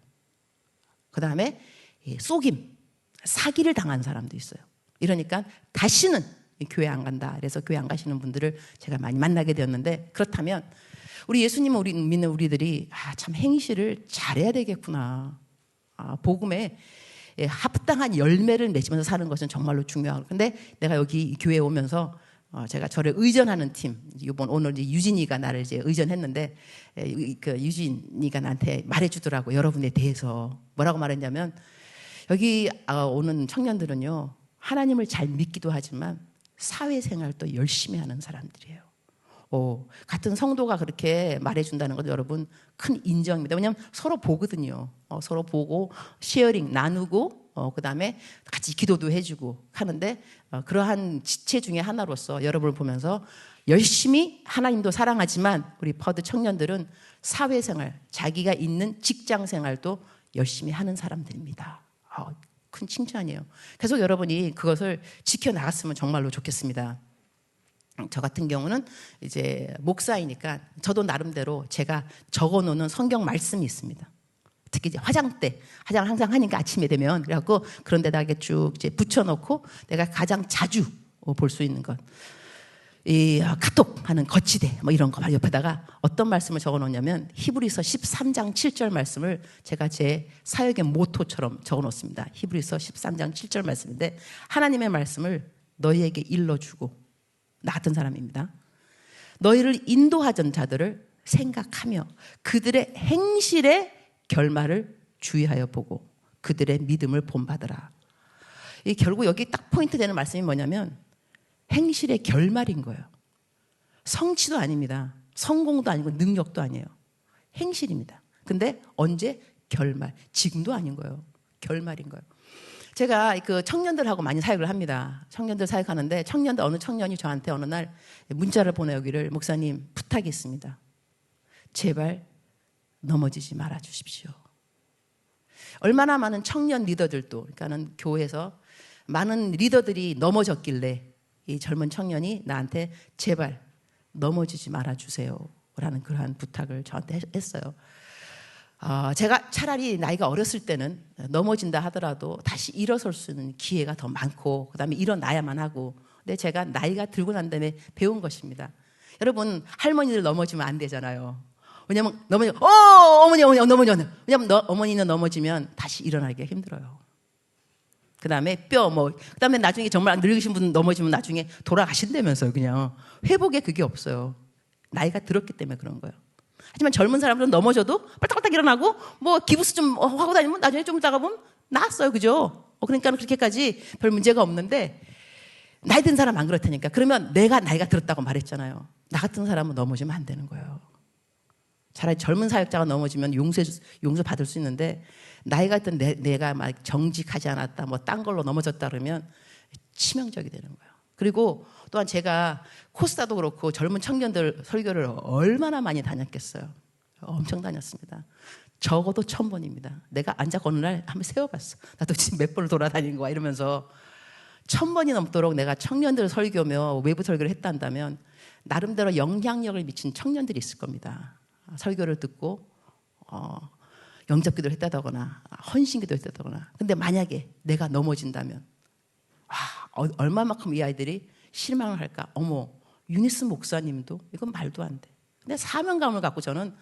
Speaker 2: 그 다음에 속임, 사기를 당한 사람도 있어요. 이러니까 다시는 교회 안 간다. 그래서 교회 안 가시는 분들을 제가 많이 만나게 되었는데, 그렇다면 우리 예수님 우리 믿는 우리들이 참 행실을 잘해야 되겠구나. 복음에 합당한 열매를 맺으면서 사는 것은 정말로 중요하고, 근데 내가 여기 교회에 오면서 제가 저를 의전하는 팀, 이번 오늘 이제 유진이가 나를 이제 의전했는데, 그 유진이가 나한테 말해주더라고. 여러분에 대해서 뭐라고 말했냐면, 여기 오는 청년들은요 하나님을 잘 믿기도 하지만 사회생활도 열심히 하는 사람들이에요. 같은 성도가 그렇게 말해준다는 것도 여러분 큰 인정입니다. 왜냐하면 서로 보거든요. 서로 보고 쉐어링 나누고 그 다음에 같이 기도도 해주고 하는데, 그러한 지체 중에 하나로서 여러분을 보면서 열심히 하나님도 사랑하지만 우리 퍼드 청년들은 사회생활, 자기가 있는 직장생활도 열심히 하는 사람들입니다. 큰 칭찬이에요. 계속 여러분이 그것을 지켜나갔으면 정말로 좋겠습니다. 저 같은 경우는 이제 목사이니까 저도 나름대로 제가 적어놓는 성경 말씀이 있습니다. 특히 이제 화장을 항상 하니까 아침에 되면, 그래갖고 그런 데다 이렇게 쭉 이제 붙여놓고 내가 가장 자주 볼 수 있는 것, 이 카톡하는 거치대 뭐 이런 거 옆에다가 어떤 말씀을 적어놓냐면 히브리서 13장 7절 말씀을 제가 제 사역의 모토처럼 적어놓습니다. 히브리서 13장 7절 말씀인데, 하나님의 말씀을 너희에게 일러주고, 나 같은 사람입니다. 너희를 인도하던 자들을 생각하며 그들의 행실의 결말을 주의하여 보고 그들의 믿음을 본받으라. 이 결국 여기 딱 포인트 되는 말씀이 뭐냐면 행실의 결말인 거예요. 성취도 아닙니다. 성공도 아니고 능력도 아니에요. 행실입니다. 근데 언제? 결말. 지금도 아닌 거예요. 결말인 거예요. 제가 그 청년들하고 많이 사역을 합니다. 청년들 사역하는데 어느 청년이 저한테 어느 날 문자를 보내오기를, 목사님 부탁이 있습니다. 제발 넘어지지 말아 주십시오. 얼마나 많은 청년 리더들도, 그러니까는 교회에서 많은 리더들이 넘어졌길래 이 젊은 청년이 나한테 제발 넘어지지 말아 주세요 라는 그러한 부탁을 저한테 했어요. 제가 차라리 나이가 어렸을 때는 넘어진다 하더라도 다시 일어설 수 있는 기회가 더 많고, 그 다음에 일어나야만 하고, 근데 제가 나이가 들고 난 다음에 배운 것입니다. 여러분, 할머니들 넘어지면 안 되잖아요. 왜냐면 어머니 넘어져. 왜냐면 어머니는 넘어지면 다시 일어나기가 힘들어요. 그 다음에 그 다음에 나중에 정말 늙으신 분 넘어지면 나중에 돌아가신다면서요. 그냥 회복에 그게 없어요. 나이가 들었기 때문에 그런 거예요. 하지만 젊은 사람들은 넘어져도 빨딱빨딱 일어나고 뭐 기부스 좀 하고 다니면 나중에 좀 있다가 보면 나았어요. 그죠? 그러니까 그렇게까지 별 문제가 없는데, 나이 든 사람 안 그렇다니까. 그러면 내가 나이가 들었다고 말했잖아요. 나 같은 사람은 넘어지면 안 되는 거예요. 차라리 젊은 사역자가 넘어지면 용서 받을 수 있는데, 나이가 든 내가 막 정직하지 않았다, 뭐 딴 걸로 넘어졌다 그러면 치명적이 되는 거예요. 그리고 또한 제가 코스타도 그렇고 젊은 청년들 설교를 얼마나 많이 다녔겠어요. 엄청 다녔습니다. 적어도 1000번입니다. 내가 앉아서 어느 날 한번 세워봤어. 나도 지금 몇 번을 돌아다니는 거야 이러면서 1000번이 넘도록 내가 청년들 설교며 외부 설교를 했단다면 나름대로 영향력을 미친 청년들이 있을 겁니다. 설교를 듣고 영접기도를 했다거나 헌신기도 했다거나. 근데 만약에 내가 넘어진다면 얼마만큼 이 아이들이 실망을 할까. 어머, 유니스 목사님도 이건 말도 안 돼. 근데 사명감을 갖고 저는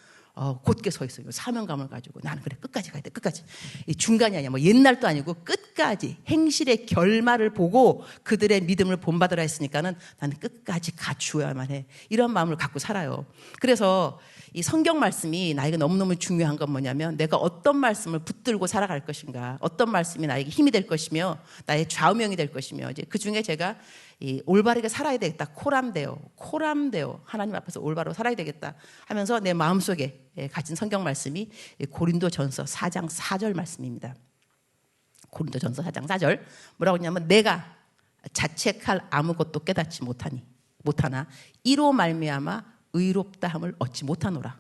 Speaker 2: 곧게 서 있어요. 사명감을 가지고 나는 그래 끝까지 가야 돼. 끝까지. 이 중간이 아니야. 뭐 옛날도 아니고 끝까지 행실의 결말을 보고 그들의 믿음을 본받으라 했으니까는 나는 끝까지 갖추어야만 해. 이런 마음을 갖고 살아요. 그래서 이 성경 말씀이 나에게 너무너무 중요한 건 뭐냐면, 내가 어떤 말씀을 붙들고 살아갈 것인가, 어떤 말씀이 나에게 힘이 될 것이며 나의 좌우명이 될 것이며, 이제 그 중에 제가 이 올바르게 살아야 되겠다. 코람데오 하나님 앞에서 올바로 살아야 되겠다 하면서 내 마음속에 가진 성경 말씀이 고린도전서 4장 4절 말씀입니다. 고린도전서 4장 4절 뭐라고 했냐면, 내가 자책할 아무것도 깨닫지 못하나 이로 말미암아 의롭다함을 얻지 못하노라.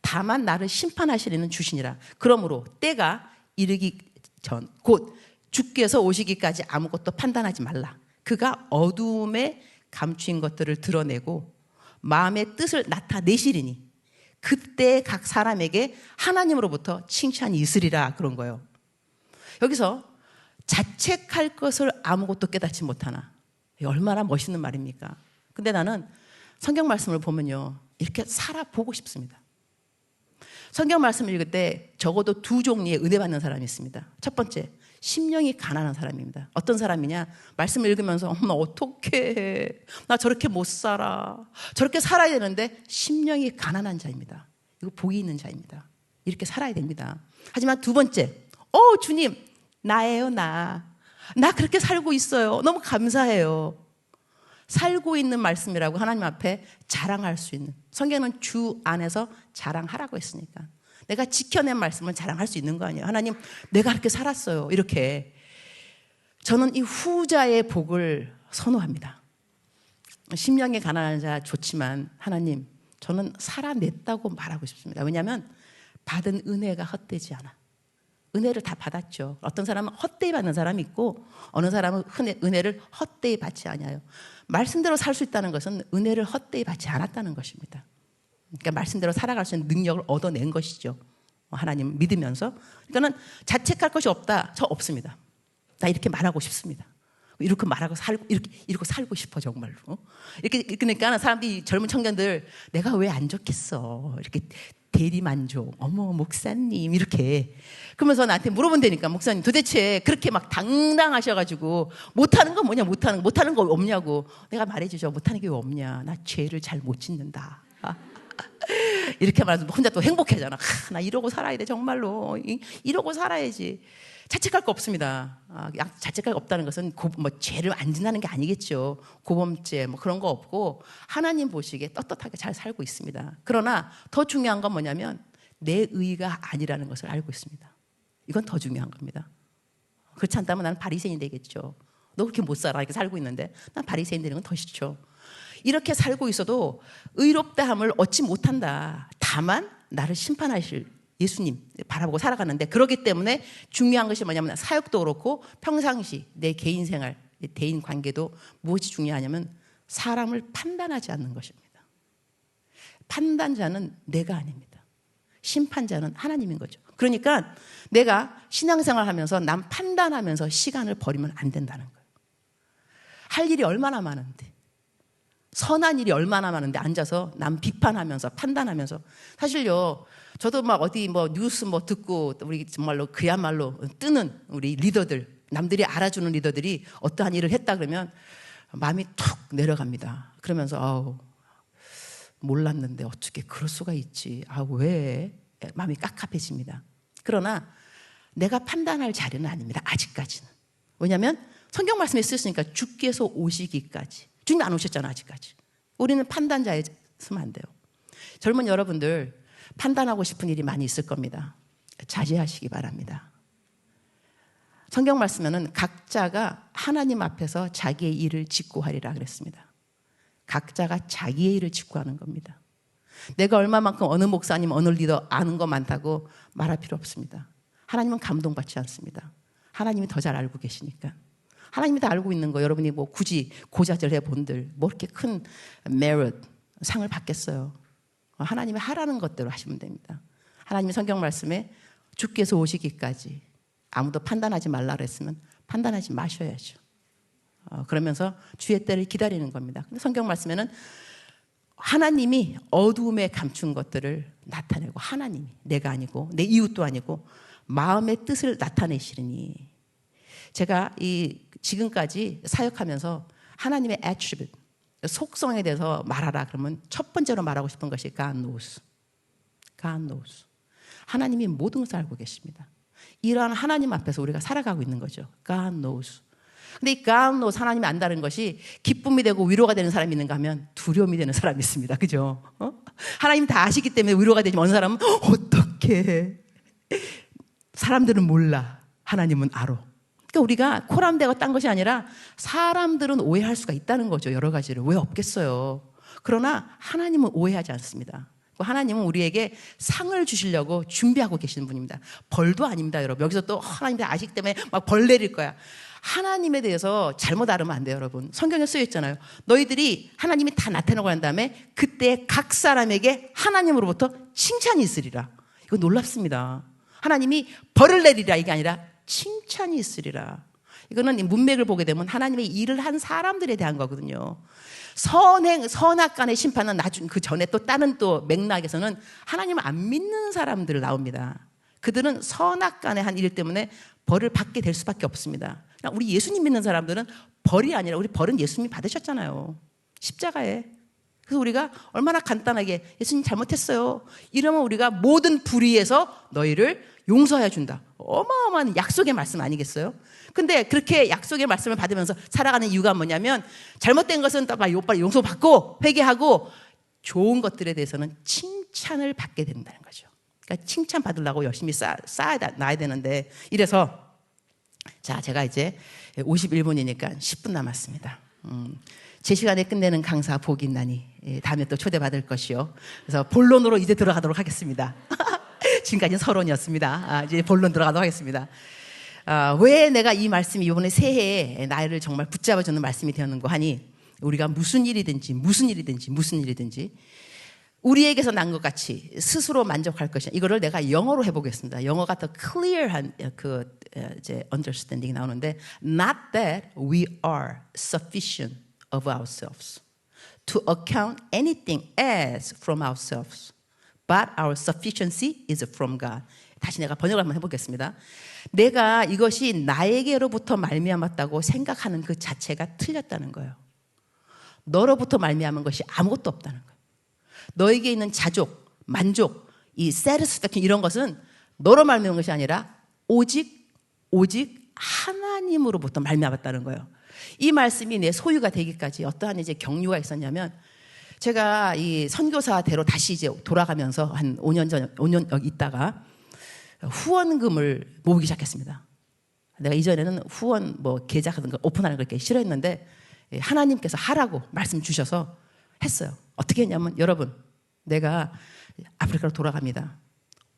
Speaker 2: 다만 나를 심판하시려는 주시니라. 그러므로 때가 이르기 전 곧 주께서 오시기까지 아무것도 판단하지 말라. 그가 어두움에 감추인 것들을 드러내고 마음의 뜻을 나타내시리니 그때 각 사람에게 하나님으로부터 칭찬이 있으리라. 그런 거예요. 여기서 자책할 것을 아무것도 깨닫지 못하나, 얼마나 멋있는 말입니까? 근데 나는 성경 말씀을 보면요, 이렇게 살아보고 싶습니다. 성경 말씀을 읽을 때 적어도 두 종류의 은혜 받는 사람이 있습니다. 첫 번째, 심령이 가난한 사람입니다. 어떤 사람이냐? 말씀을 읽으면서 나 어떡해, 나 저렇게 못 살아, 저렇게 살아야 되는데 심령이 가난한 자입니다. 이거 복이 있는 자입니다. 이렇게 살아야 됩니다. 하지만 두 번째, 주님, 나예요. 나 그렇게 살고 있어요. 너무 감사해요. 살고 있는 말씀이라고 하나님 앞에 자랑할 수 있는, 성경은 주 안에서 자랑하라고 했으니까 내가 지켜낸 말씀을 자랑할 수 있는 거 아니에요. 하나님, 내가 그렇게 살았어요. 이렇게. 저는 이 후자의 복을 선호합니다. 심령이 가난한 자 좋지만 하나님, 저는 살아냈다고 말하고 싶습니다. 왜냐하면 받은 은혜가 헛되지 않아. 은혜를 다 받았죠. 어떤 사람은 헛되이 받는 사람이 있고 어느 사람은 은혜를 헛되이 받지 않아요. 말씀대로 살 수 있다는 것은 은혜를 헛되이 받지 않았다는 것입니다. 그러니까 말씀대로 살아갈 수 있는 능력을 얻어낸 것이죠. 하나님 믿으면서. 그러니까는 자책할 것이 없다. 저 없습니다. 나 이렇게 말하고 싶습니다. 이렇게 말하고 살고 이렇게 살고 싶어 정말로. 이렇게 그러니까 사람들이, 젊은 청년들, 내가 왜 안 좋겠어? 이렇게 대리만족. 어머 목사님 이렇게. 그러면서 나한테 물어본다니까. 목사님 도대체 그렇게 막 당당하셔가지고 못하는 건 뭐냐? 못하는 거 없냐고. 내가 말해주죠. 못하는 게 왜 없냐? 나 죄를 잘 못 짓는다. 이렇게 말하면 혼자 또 행복해잖아. 나 이러고 살아야 돼 정말로. 이러고 살아야지. 자책할 거 없습니다. 자책할 거 없다는 것은 죄를 안 짓는 게 아니겠죠. 고범죄 그런 거 없고 하나님 보시기에 떳떳하게 잘 살고 있습니다. 그러나 더 중요한 건 뭐냐면 내 의가 아니라는 것을 알고 있습니다. 이건 더 중요한 겁니다. 그렇지 않다면 나는 바리새인이 되겠죠. 너 그렇게 못 살아 이렇게 살고 있는데 난 바리새인 되는 건 더 싫죠. 이렇게 살고 있어도 의롭다함을 얻지 못한다. 다만 나를 심판하실 예수님 바라보고 살아가는데, 그렇기 때문에 중요한 것이 뭐냐면 사역도 그렇고 평상시 내 개인 생활, 내 대인 관계도 무엇이 중요하냐면 사람을 판단하지 않는 것입니다. 판단자는 내가 아닙니다. 심판자는 하나님인 거죠. 그러니까 내가 신앙생활 하면서 남 판단하면서 시간을 버리면 안 된다는 거예요. 할 일이 얼마나 많은데, 선한 일이 얼마나 많은데 앉아서 남 비판하면서 판단하면서. 사실요, 저도 막 어디 뉴스 듣고 우리 정말로 그야말로 뜨는 우리 리더들, 남들이 알아주는 리더들이 어떠한 일을 했다 그러면 마음이 툭 내려갑니다. 그러면서 몰랐는데 어떻게 그럴 수가 있지? 왜? 마음이 깝깝해집니다. 그러나 내가 판단할 자리는 아닙니다. 아직까지는. 왜냐하면 성경 말씀에 쓰였으니까 주께서 오시기까지. 주님 안 오셨잖아 아직까지. 우리는 판단자였으면 안 돼요. 젊은 여러분들 판단하고 싶은 일이 많이 있을 겁니다. 자제하시기 바랍니다. 성경 말씀에는 각자가 하나님 앞에서 자기의 일을 직고하리라 그랬습니다. 각자가 자기의 일을 직고하는 겁니다. 내가 얼마만큼 어느 목사님, 어느 리더 아는 거 많다고 말할 필요 없습니다. 하나님은 감동받지 않습니다. 하나님이 더 잘 알고 계시니까. 하나님이 다 알고 있는 거 여러분이 굳이 고자질해 본들 이렇게 큰 메리트 상을 받겠어요. 하나님이 하라는 것대로 하시면 됩니다. 하나님이 성경 말씀에 주께서 오시기까지 아무도 판단하지 말라 그랬으면 판단하지 마셔야죠. 그러면서 주의 때를 기다리는 겁니다. 근데 성경 말씀에는 하나님이 어두움에 감춘 것들을 나타내고, 하나님이, 내가 아니고 내 이웃도 아니고 마음의 뜻을 나타내시리니. 제가 지금까지 사역하면서 하나님의 attribute, 속성에 대해서 말하라 그러면 첫 번째로 말하고 싶은 것이 God knows. God knows. 하나님이 모든 것을 알고 계십니다. 이러한 하나님 앞에서 우리가 살아가고 있는 거죠. God knows. 근데 이 God knows, 하나님이 안다는 것이 기쁨이 되고 위로가 되는 사람이 있는가 하면 두려움이 되는 사람이 있습니다. 그죠? 하나님 다 아시기 때문에 위로가 되지만 어느 사람은 어떡해. 사람들은 몰라. 하나님은 알아. 그러니까 우리가 코람되고 딴 것이 아니라 사람들은 오해할 수가 있다는 거죠. 여러 가지를. 왜 없겠어요. 그러나 하나님은 오해하지 않습니다. 하나님은 우리에게 상을 주시려고 준비하고 계시는 분입니다. 벌도 아닙니다, 여러분. 여기서 또 하나님의 아식 때문에 막 벌 내릴 거야. 하나님에 대해서 잘못 알으면 안 돼요, 여러분. 성경에 쓰여 있잖아요. 너희들이 하나님이 다 나타나고 난 다음에 그때 각 사람에게 하나님으로부터 칭찬이 있으리라. 이거 놀랍습니다. 하나님이 벌을 내리라 이게 아니라 칭찬이 있으리라. 이거는 문맥을 보게 되면 하나님의 일을 한 사람들에 대한 거거든요. 선악간의 심판은 그 전에 또 다른 또 맥락에서는 하나님을 안 믿는 사람들 나옵니다. 그들은 선악간의 한 일 때문에 벌을 받게 될 수밖에 없습니다. 우리 예수님 믿는 사람들은 벌이 아니라 우리 벌은 예수님이 받으셨잖아요. 십자가에. 그래서 우리가 얼마나 간단하게 예수님 잘못했어요. 이러면 우리가 모든 불의에서 너희를 용서해 준다. 어마어마한 약속의 말씀 아니겠어요? 근데 그렇게 약속의 말씀을 받으면서 살아가는 이유가 뭐냐면 잘못된 것은 빨리 용서받고 회개하고 좋은 것들에 대해서는 칭찬을 받게 된다는 거죠. 그러니까 칭찬 받으려고 열심히 쌓아놔야 되는데 이래서 자, 제가 이제 51분이니까 10분 남았습니다. 제 시간에 끝내는 강사 복이 있나니 다음에 또 초대받을 것이요. 그래서 본론으로 이제 들어가도록 하겠습니다. 지금까지는 서론이었습니다. 이제 본론 들어가도록 하겠습니다. 왜 내가 이 말씀이 이번에 새해에 나를 정말 붙잡아주는 말씀이 되었는가 하니 우리가 무슨 일이든지 우리에게서 난 것 같이 스스로 만족할 것이야. 이거를 내가 영어로 해보겠습니다. 영어가 더 클리어한 이제 understanding이 나오는데 Not that we are sufficient of ourselves to account anything as from ourselves, but our sufficiency is from God. 다시 내가 번역을 한번 해보겠습니다. 내가 이것이 나에게로부터 말미암았다고 생각하는 그 자체가 틀렸다는 거예요. 너로부터 말미암은 것이 아무것도 없다는 거예요. 너에게 있는 자족, 만족, 이 satisfaction 이런 것은 너로 말미암은 것이 아니라 오직 하나님으로부터 말미암았다는 거예요. 이 말씀이 내 소유가 되기까지 어떠한 이제 경류가 있었냐면 제가 이 선교사대로 다시 이제 돌아가면서 한 5년 있다가 후원금을 모으기 시작했습니다. 내가 이전에는 후원 계좌 같은 거 오픈하는 걸 그렇게 싫어했는데 하나님께서 하라고 말씀 주셔서 했어요. 어떻게 했냐면 여러분 내가 아프리카로 돌아갑니다.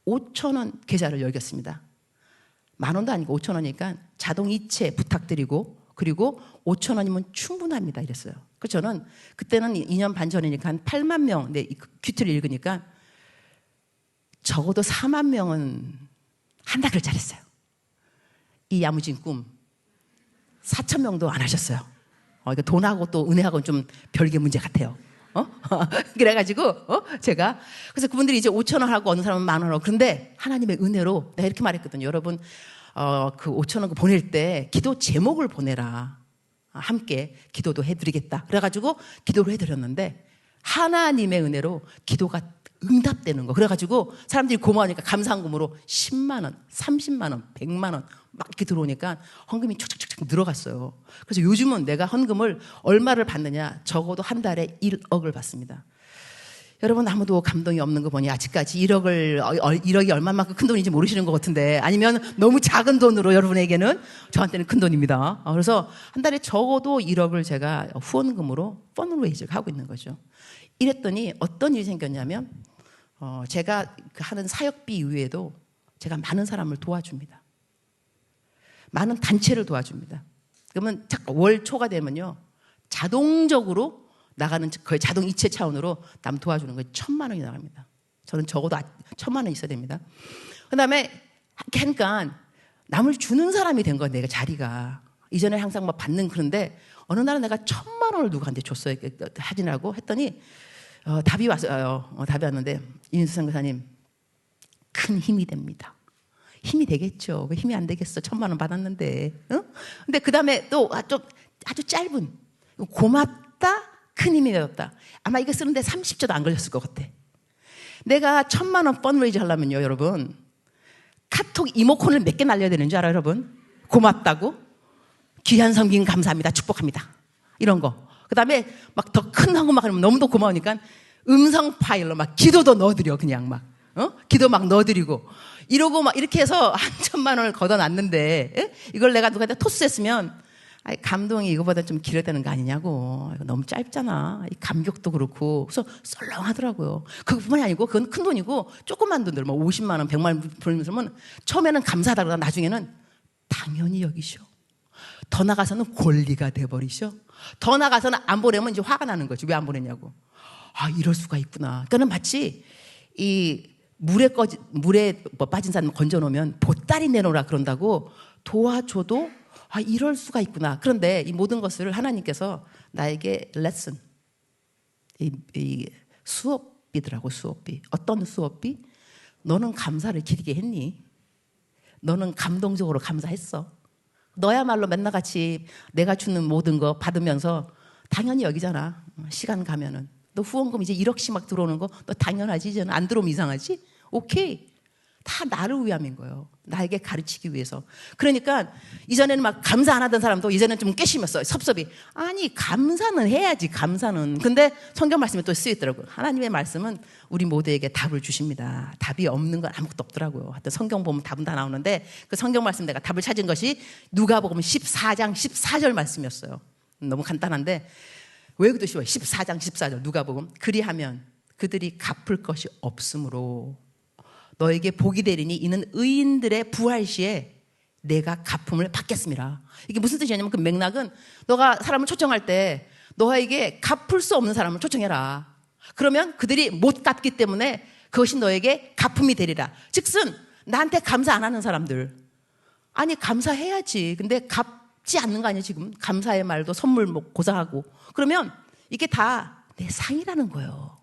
Speaker 2: 5,000원 계좌를 열겠습니다. 10,000원도 아니고 5,000원이니까 자동 이체 부탁드리고 그리고 5,000원이면 충분합니다 이랬어요. 그래서 저는 그때는 2년 반 전이니까 한 8만 명 내 큐티를 읽으니까 적어도 4만 명은 한다기를 잘했어요. 이 야무진 꿈 4,000명도 안 하셨어요. 이거 돈하고 또 은혜하고는 좀 별개 문제 같아요. 그래가지고 제가 그래서 그분들이 이제 5,000원 하고 어느 사람은 10,000원 하고 그런데 하나님의 은혜로 내가 이렇게 말했거든요. 여러분 그 5,000원 보낼 때 기도 제목을 보내라. 함께 기도도 해드리겠다. 그래가지고 기도를 해드렸는데 하나님의 은혜로 기도가 응답되는 거. 그래가지고 사람들이 고마우니까 감사한금으로 10만 원, 30만 원, 100만 원 막 이렇게 들어오니까 헌금이 촉촉촉 늘어갔어요. 그래서 요즘은 내가 헌금을 얼마를 받느냐 적어도 한 달에 1억을 받습니다. 여러분 아무도 감동이 없는 거 보니 아직까지 1억이 얼마만큼 큰 돈인지 모르시는 것 같은데 아니면 너무 작은 돈으로 여러분에게는 저한테는 큰 돈입니다. 그래서 한 달에 적어도 1억을 제가 후원금으로 펀드레이즈를 하고 있는 거죠. 이랬더니 어떤 일이 생겼냐면 제가 하는 사역비 이외에도 제가 많은 사람을 도와줍니다. 많은 단체를 도와줍니다. 그러면 월 초가 되면요 자동적으로 나가는 거의 자동 이체 차원으로 남 도와주는 거에 1,000만 원이 나갑니다. 저는 적어도 1,000만 원 있어야 됩니다. 그다음에 하니까 남을 주는 사람이 된 거예요. 내가 자리가 이전에 항상 받는 그런데 어느 날은 내가 1,000만 원을 누구한테 줬어요. 하진하고 했더니 답이 왔어요. 답이 왔는데 인수 선교사님 큰 힘이 됩니다. 힘이 되겠죠. 왜 힘이 안 되겠어? 1,000만 원 받았는데. 근데 그 다음에 또 아주 짧은 고맙다. 큰 힘이 되었다. 아마 이거 쓰는데 30초도 안 걸렸을 것 같아. 내가 1,000만 원 펀드레이즈 하려면요, 여러분. 카톡 이모콘을 몇 개 날려야 되는 줄 알아요, 여러분? 고맙다고. 귀한 섬김 감사합니다. 축복합니다. 이런 거. 그 다음에 막 더 큰 한거 막 하면 너무도 고마우니까 음성 파일로 막 기도도 넣어드려, 그냥 막. 기도 막 넣어드리고. 이러고 막 이렇게 해서 한 1,000만 원을 걷어놨는데, 이걸 내가 누구한테 토스했으면 아니, 감동이 이거보다 좀 길어야 되는 거 아니냐고. 이거 너무 짧잖아. 이 감격도 그렇고. 그래서 썰렁하더라고요. 그것뿐만이 아니고 그건 큰 돈이고 조그만 돈들 뭐 50만 원, 100만 원 벌면서 처음에는 감사하다 그러다 나중에는 당연히 여기셔. 더 나가서는 권리가 돼버리셔. 더 나가서는 안 보내면 이제 화가 나는 거지. 왜 안 보냈냐고. 아, 이럴 수가 있구나. 그러니까 마치 이 물에 뭐 빠진 사람 건져놓으면 보따리 내놓으라 그런다고 도와줘도 아, 이럴 수가 있구나. 그런데 이 모든 것을 하나님께서 나에게 레슨, 이 수업비더라고, 수업비. 어떤 수업비? 너는 감사를 길게 했니? 너는 감동적으로 감사했어. 너야말로 맨날 같이 내가 주는 모든 거 받으면서 당연히 여기잖아. 시간 가면은. 너 후원금 이제 1억씩 막 들어오는 거 너 당연하지. 이제는 안 들어오면 이상하지? 오케이. 다 나를 위함인 거예요. 나에게 가르치기 위해서. 그러니까 이전에는 막 감사 안 하던 사람도 이제는 좀 깨심했어요. 섭섭이. 아니, 감사는 해야지, 감사는. 근데 성경 말씀에 또 쓰여있더라고요. 하나님의 말씀은 우리 모두에게 답을 주십니다. 답이 없는 건 아무것도 없더라고요. 하여튼 성경 보면 답은 다 나오는데 그 성경 말씀 내가 답을 찾은 것이 누가복음 14장 14절 말씀이었어요. 너무 간단한데 외우기도 쉬워요. 14장 14절 누가복음. 그리하면 그들이 갚을 것이 없으므로 너에게 복이 되리니 이는 의인들의 부활 시에 내가 갚음을 받겠습니다. 이게 무슨 뜻이냐면 그 맥락은 너가 사람을 초청할 때 너에게 갚을 수 없는 사람을 초청해라. 그러면 그들이 못 갚기 때문에 그것이 너에게 갚음이 되리라. 즉슨 나한테 감사 안 하는 사람들. 아니, 감사해야지. 근데 갚지 않는 거 아니야 지금. 감사의 말도 선물 뭐 고사하고. 그러면 이게 다 내 상이라는 거예요.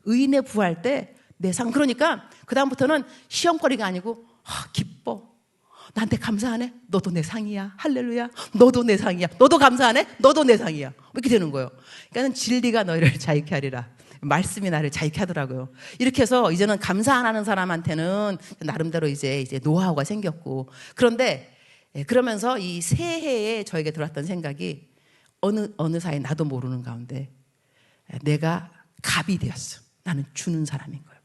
Speaker 2: 의인의 부활 때 내 상. 그러니까 그 다음부터는 시험거리가 아니고 기뻐. 나한테 감사하네? 너도 내 상이야. 할렐루야. 너도 내 상이야. 너도 감사하네? 너도 내 상이야. 이렇게 되는 거예요. 그러니까 진리가 너희를 자유케 하리라. 말씀이 나를 자유케 하더라고요. 이렇게 해서 이제는 감사 안 하는 사람한테는 나름대로 이제 노하우가 생겼고. 그런데 그러면서 이 새해에 저에게 들어왔던 생각이 어느 사이 나도 모르는 가운데 내가 갑이 되었어. 나는 주는 사람인 거예요.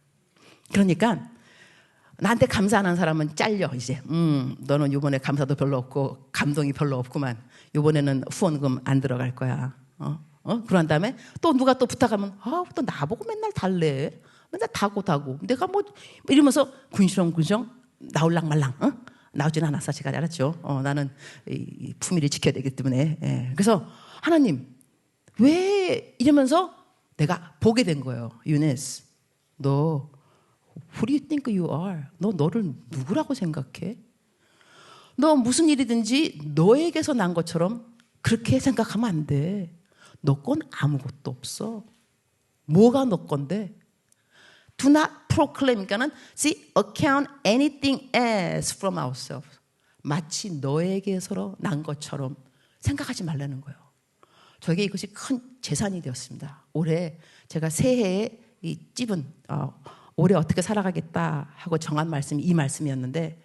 Speaker 2: 그러니까 나한테 감사 안 한 사람은 잘려 이제. 너는 이번에 감사도 별로 없고 감동이 별로 없구만. 이번에는 후원금 안 들어갈 거야. 그런 다음에 또 누가 또 부탁하면 또 나보고 맨날 달래. 맨날 다고 내가 뭐 이러면서 군시렁군시렁 나올랑 말랑. 나오지는 않았어. 제가 알았죠. 나는 이 품위를 지켜야 되기 때문에. 예. 그래서 하나님 왜 이러면서 내가 보게 된 거예요. 유네스, 너 Who do you think you are? 너 너를 누구라고 생각해? 너 무슨 일이든지 너에게서 난 것처럼 그렇게 생각하면 안 돼. 너 건 아무것도 없어. 뭐가 너 건데? Do not proclaim. 그러니까는 see, account anything else from ourselves. 마치 너에게서 난 것처럼 생각하지 말라는 거예요. 저에게 이것이 큰 재산이 되었습니다. 올해 제가 새해에 이 찝은 올해 어떻게 살아가겠다 하고 정한 말씀이 이 말씀이었는데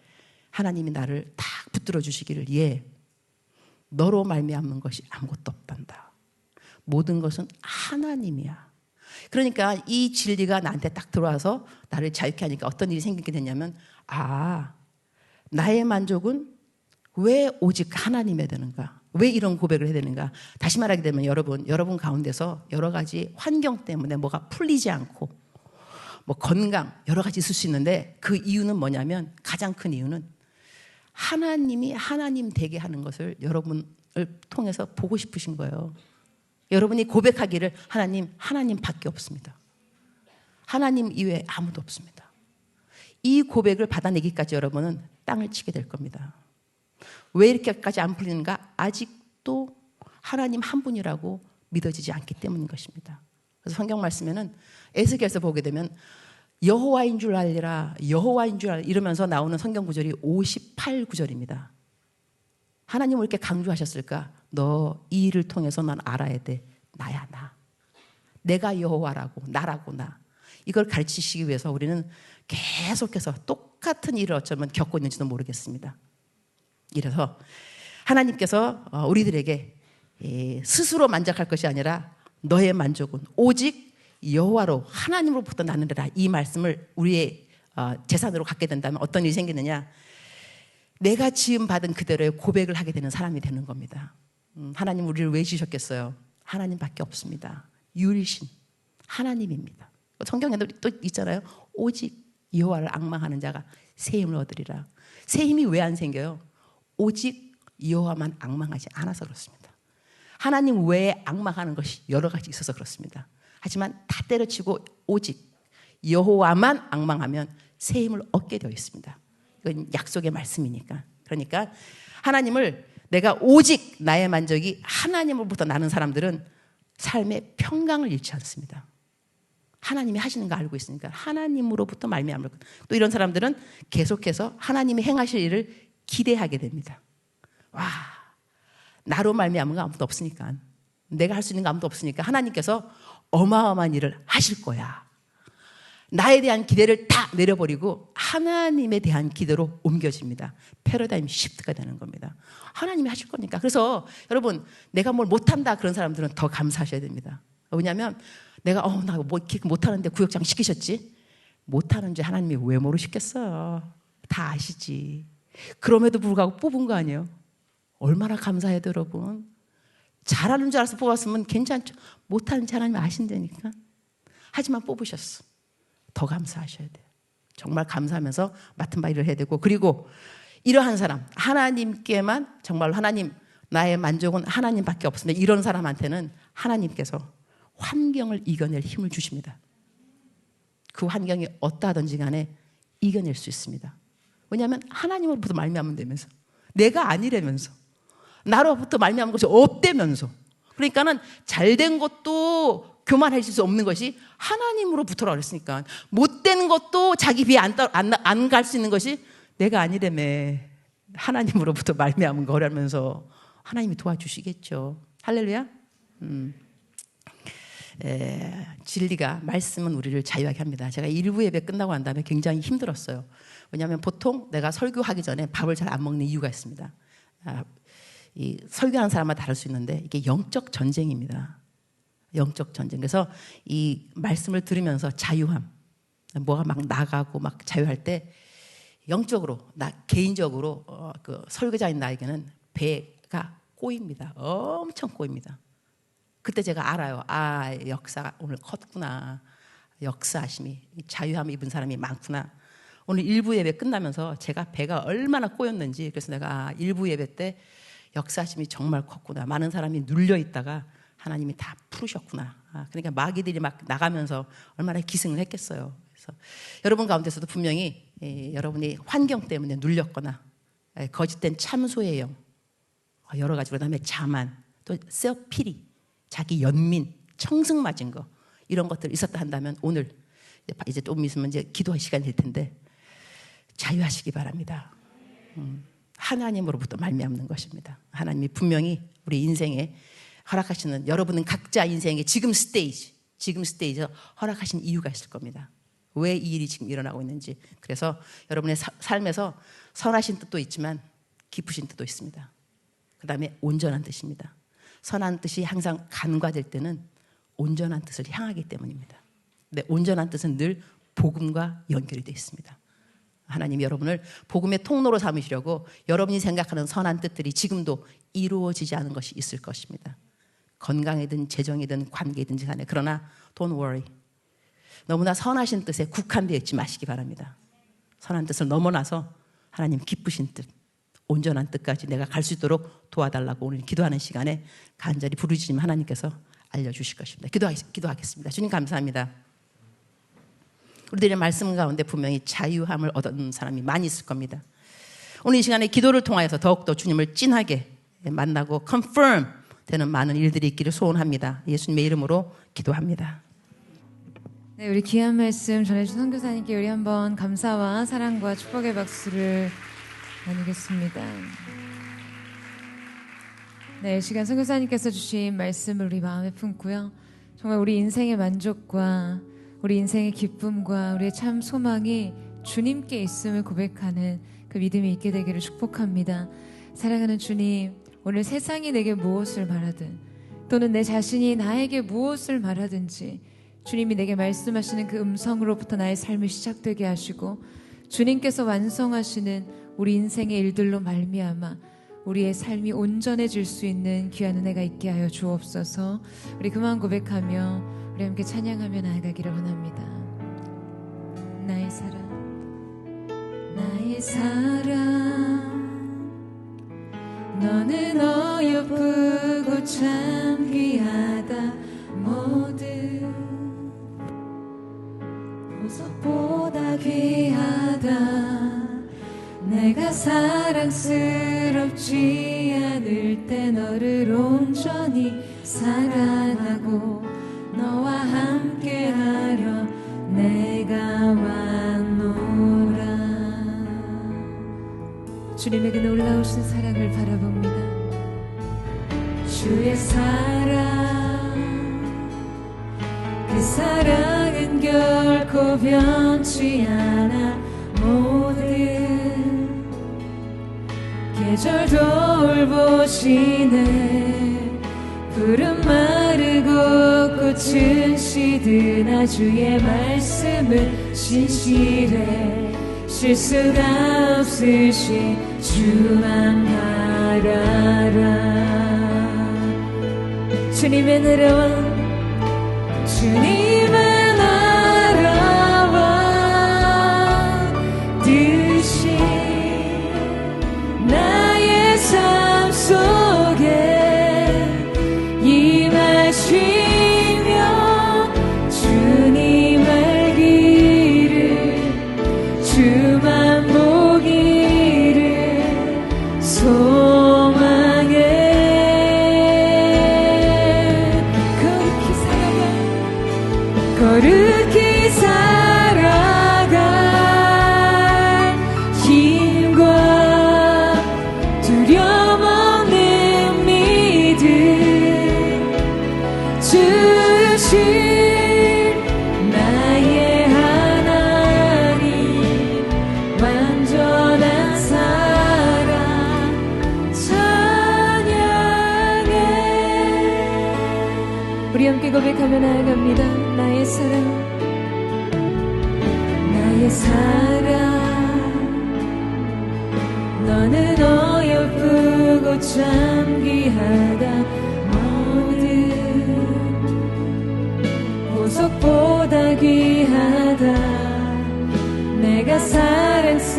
Speaker 2: 하나님이 나를 딱 붙들어 주시기를 너로 말미암는 것이 아무것도 없단다. 모든 것은 하나님이야. 그러니까 이 진리가 나한테 딱 들어와서 나를 자유케 하니까 어떤 일이 생기게 됐냐면 나의 만족은 왜 오직 하나님에 되는가? 왜 이런 고백을 해야 되는가? 다시 말하게 되면 여러분 가운데서 여러 가지 환경 때문에 뭐가 풀리지 않고 뭐 건강 여러 가지 있을 수 있는데 그 이유는 뭐냐면 가장 큰 이유는 하나님이 하나님 되게 하는 것을 여러분을 통해서 보고 싶으신 거예요. 여러분이 고백하기를 하나님밖에 없습니다. 하나님 이외에 아무도 없습니다. 이 고백을 받아내기까지 여러분은 땅을 치게 될 겁니다. 왜 이렇게까지 안 풀리는가? 아직도 하나님 한 분이라고 믿어지지 않기 때문인 것입니다. 그래서 성경 말씀에는 에스겔서 보게 되면 여호와인 줄 알리라, 여호와인 줄 알리라 이러면서 나오는 성경 구절이 58구절입니다. 하나님을 이렇게 강조하셨을까? 너 이 일을 통해서 난 알아야 돼. 나야 나. 내가 여호와라고 나라고 나. 이걸 가르치시기 위해서 우리는 계속해서 똑같은 일을 어쩌면 겪고 있는지도 모르겠습니다. 이래서 하나님께서 우리들에게 스스로 만족할 것이 아니라 너의 만족은 오직 여호와로 하나님으로부터 나느니라 이 말씀을 우리의 재산으로 갖게 된다면 어떤 일이 생기느냐? 내가 지음받은 그대로의 고백을 하게 되는 사람이 되는 겁니다. 하나님 우리를 왜 지으셨겠어요? 하나님밖에 없습니다. 유일신 하나님입니다. 성경에도 또 있잖아요. 오직 여호와를 앙망하는 자가 새 힘을 얻으리라. 새 힘이 왜 안 생겨요? 오직 여호와만 앙망하지 않아서 그렇습니다. 하나님 외에 앙망하는 것이 여러 가지 있어서 그렇습니다. 하지만 다 때려치고 오직 여호와만 앙망하면 새 힘을 얻게 되어 있습니다. 이건 약속의 말씀이니까. 그러니까 하나님을 내가 오직 나의 만족이 하나님으로부터 나는 사람들은 삶의 평강을 잃지 않습니다. 하나님이 하시는 거 알고 있으니까 하나님으로부터 말미암을. 또 이런 사람들은 계속해서 하나님이 행하실 일을 기대하게 됩니다. 와, 나로 말미암은 거 아무도 없으니까, 내가 할 수 있는 거 아무도 없으니까 하나님께서 어마어마한 일을 하실 거야. 나에 대한 기대를 다 내려버리고 하나님에 대한 기대로 옮겨집니다. 패러다임 시프트가 되는 겁니다. 하나님이 하실 거니까. 그래서 여러분, 내가 뭘 못한다 그런 사람들은 더 감사하셔야 됩니다. 왜냐하면 내가 나 뭐 이렇게 못하는데 구역장 시키셨지? 못하는 줄 하나님이 왜 모르시겠어요? 다 아시지. 그럼에도 불구하고 뽑은 거 아니에요? 얼마나 감사해요, 여러분. 잘하는 줄 알아서 뽑았으면 괜찮죠. 못하는 줄 하나님이 아신다니까. 하지만 뽑으셨어. 더 감사하셔야 돼요. 정말 감사하면서 맡은 바 일을 해야 되고, 그리고 이러한 사람, 하나님께만 정말 하나님, 나의 만족은 하나님밖에 없습니다. 이런 사람한테는 하나님께서 환경을 이겨낼 힘을 주십니다. 그 환경이 어떠하든지 간에 이겨낼 수 있습니다. 왜냐하면 하나님으로부터 말미암으면 되면서, 내가 아니라면서, 나로부터 말미암은 것이 없대면서, 그러니까는 잘된 것도 교만하실 수 없는 것이 하나님으로부터라고 그랬으니까, 못된 것도 자기 비에 안 갈 수 있는 것이 내가 아니라며 하나님으로부터 말미암은 거라면서 하나님이 도와주시겠죠. 할렐루야. 진리가, 말씀은 우리를 자유하게 합니다. 제가 일부 예배 끝나고 난 다음에 굉장히 힘들었어요. 왜냐하면 보통 내가 설교하기 전에 밥을 잘 안 먹는 이유가 있습니다. 이 설교하는 사람마다 다를 수 있는데 이게 영적 전쟁입니다. 영적 전쟁. 그래서 이 말씀을 들으면서 자유함, 뭐가 막 나가고 막 자유할 때 영적으로, 나 개인적으로 그 설교자인 나에게는 배가 꼬입니다. 엄청 꼬입니다. 그때 제가 알아요. 역사가 오늘 컸구나. 역사하심이, 자유함 입은 사람이 많구나. 오늘 일부 예배 끝나면서 제가 배가 얼마나 꼬였는지, 그래서 내가 일부 예배 때 역사하심이 정말 컸구나. 많은 사람이 눌려 있다가 하나님이 다 풀으셨구나. 그러니까 마귀들이 막 나가면서 얼마나 기승을 했겠어요. 그래서 여러분 가운데서도 분명히 여러분이 환경 때문에 눌렸거나 거짓된 참소의 영, 여러 가지, 그다음에 자만, 또 셀피리, 자기 연민, 청승 맞은 거, 이런 것들 있었다 한다면 오늘 이제 좀 있으면 이제 기도할 시간이 될 텐데 자유하시기 바랍니다. 하나님으로부터 말미암는 것입니다. 하나님이 분명히 우리 인생에 허락하시는, 여러분은 각자 인생의 지금 스테이지에서 허락하신 이유가 있을 겁니다. 왜 이 일이 지금 일어나고 있는지. 그래서 여러분의 삶에서 선하신 뜻도 있지만 기쁘신 뜻도 있습니다. 그 다음에 온전한 뜻입니다. 선한 뜻이 항상 간과될 때는 온전한 뜻을 향하기 때문입니다. 근데 온전한 뜻은 늘 복음과 연결이 되어 있습니다. 하나님이 여러분을 복음의 통로로 삼으시려고 여러분이 생각하는 선한 뜻들이 지금도 이루어지지 않은 것이 있을 것입니다. 건강이든 재정이든 관계이든지 간에. 그러나 don't worry. 너무나 선하신 뜻에 국한되어 있지 마시기 바랍니다. 선한 뜻을 넘어나서 하나님 기쁘신 뜻, 온전한 뜻까지 내가 갈 수 있도록 도와달라고 오늘 기도하는 시간에 간절히 부르짖으면 하나님께서 알려주실 것입니다. 기도하겠습니다. 주님 감사합니다. 우리들의 말씀 가운데 분명히 자유함을 얻은 사람이 많이 있을 겁니다. 오늘 이 시간에 기도를 통하여서 더욱더 주님을 찐하게 만나고 confirm 되는 많은 일들이 있기를 소원합니다. 예수님의 이름으로 기도합니다.
Speaker 1: 네, 우리 귀한 말씀 전해주신 선교사님께 우리 한번 감사와 사랑과 축복의 박수를 나누겠습니다. 네, 이 시간 선교사님께서 주신 말씀을 우리 마음에 품고요. 정말 우리 인생의 만족과 우리 인생의 기쁨과 우리의 참 소망이 주님께 있음을 고백하는 그 믿음이 있게 되기를 축복합니다. 사랑하는 주님, 오늘 세상이 내게 무엇을 말하든 또는 내 자신이 나에게 무엇을 말하든지 주님이 내게 말씀하시는 그 음성으로부터 나의 삶이 시작되게 하시고 주님께서 완성하시는 우리 인생의 일들로 말미암아 우리의 삶이 온전해질 수 있는 귀한 은혜가 있게 하여 주옵소서. 우리 그만 고백하며 우리 함께 찬양하며 나아가기를 원합니다. 나의 사랑, 나의 사랑, 너는 어여쁘고 참 귀하다. 모든 보석보다 귀하다. 내가 사랑스럽지 않을 때 너를 온전히 사랑하고 너와 함께하려 내가 왔노라. 주님의 그 놀라우신 사랑을 바라봅니다. 주의 사랑, 그 사랑은 결코 변치 않아. 모든 계절 돌보시네. 푸른 마르고 꽃은 시드나 주의 말씀은 진실해. 실수가 없으신 주만 바라라. 주님의 나라와 주님의 나라와 뜻이 나의 삶 속에 임하시며 주님 알기를 주만 보기를 소망해. 거룩히 살아갈 힘과 두려움 없는 믿음 주신 나의 하나님. 완전한 사랑 찬양해. 우리 함께 고백하며 나아갑니다. 나의 사랑, 나의 사랑, 너는 어여쁘고 참 귀하다. 모든 보석보다 귀하다. 내가 사랑스럽지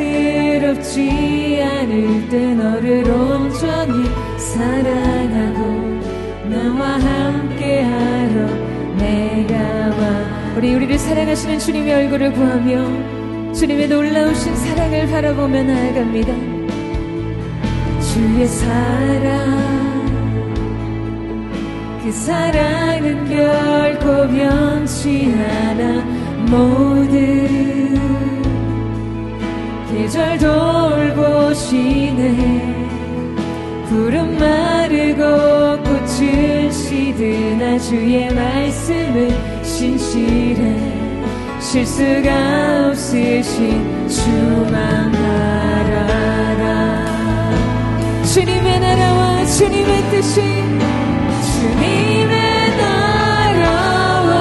Speaker 1: 않을 때 너를 온전히 사랑하고 나와 함께하러 내가 와. 우리를 사랑하시는 주님의 얼굴을 보며 주님의 놀라우신 사랑을 바라보며 나아갑니다. 주의 사랑, 그 사랑은 결코 변치 않아. 모든 계절 돌보시네. 푸른 마르고 꽃은 시드나 주의 말씀은 진실해. 실수가 없으신 주만 바라라. 주님의 나라와 주님의 뜻이 주님의 나라와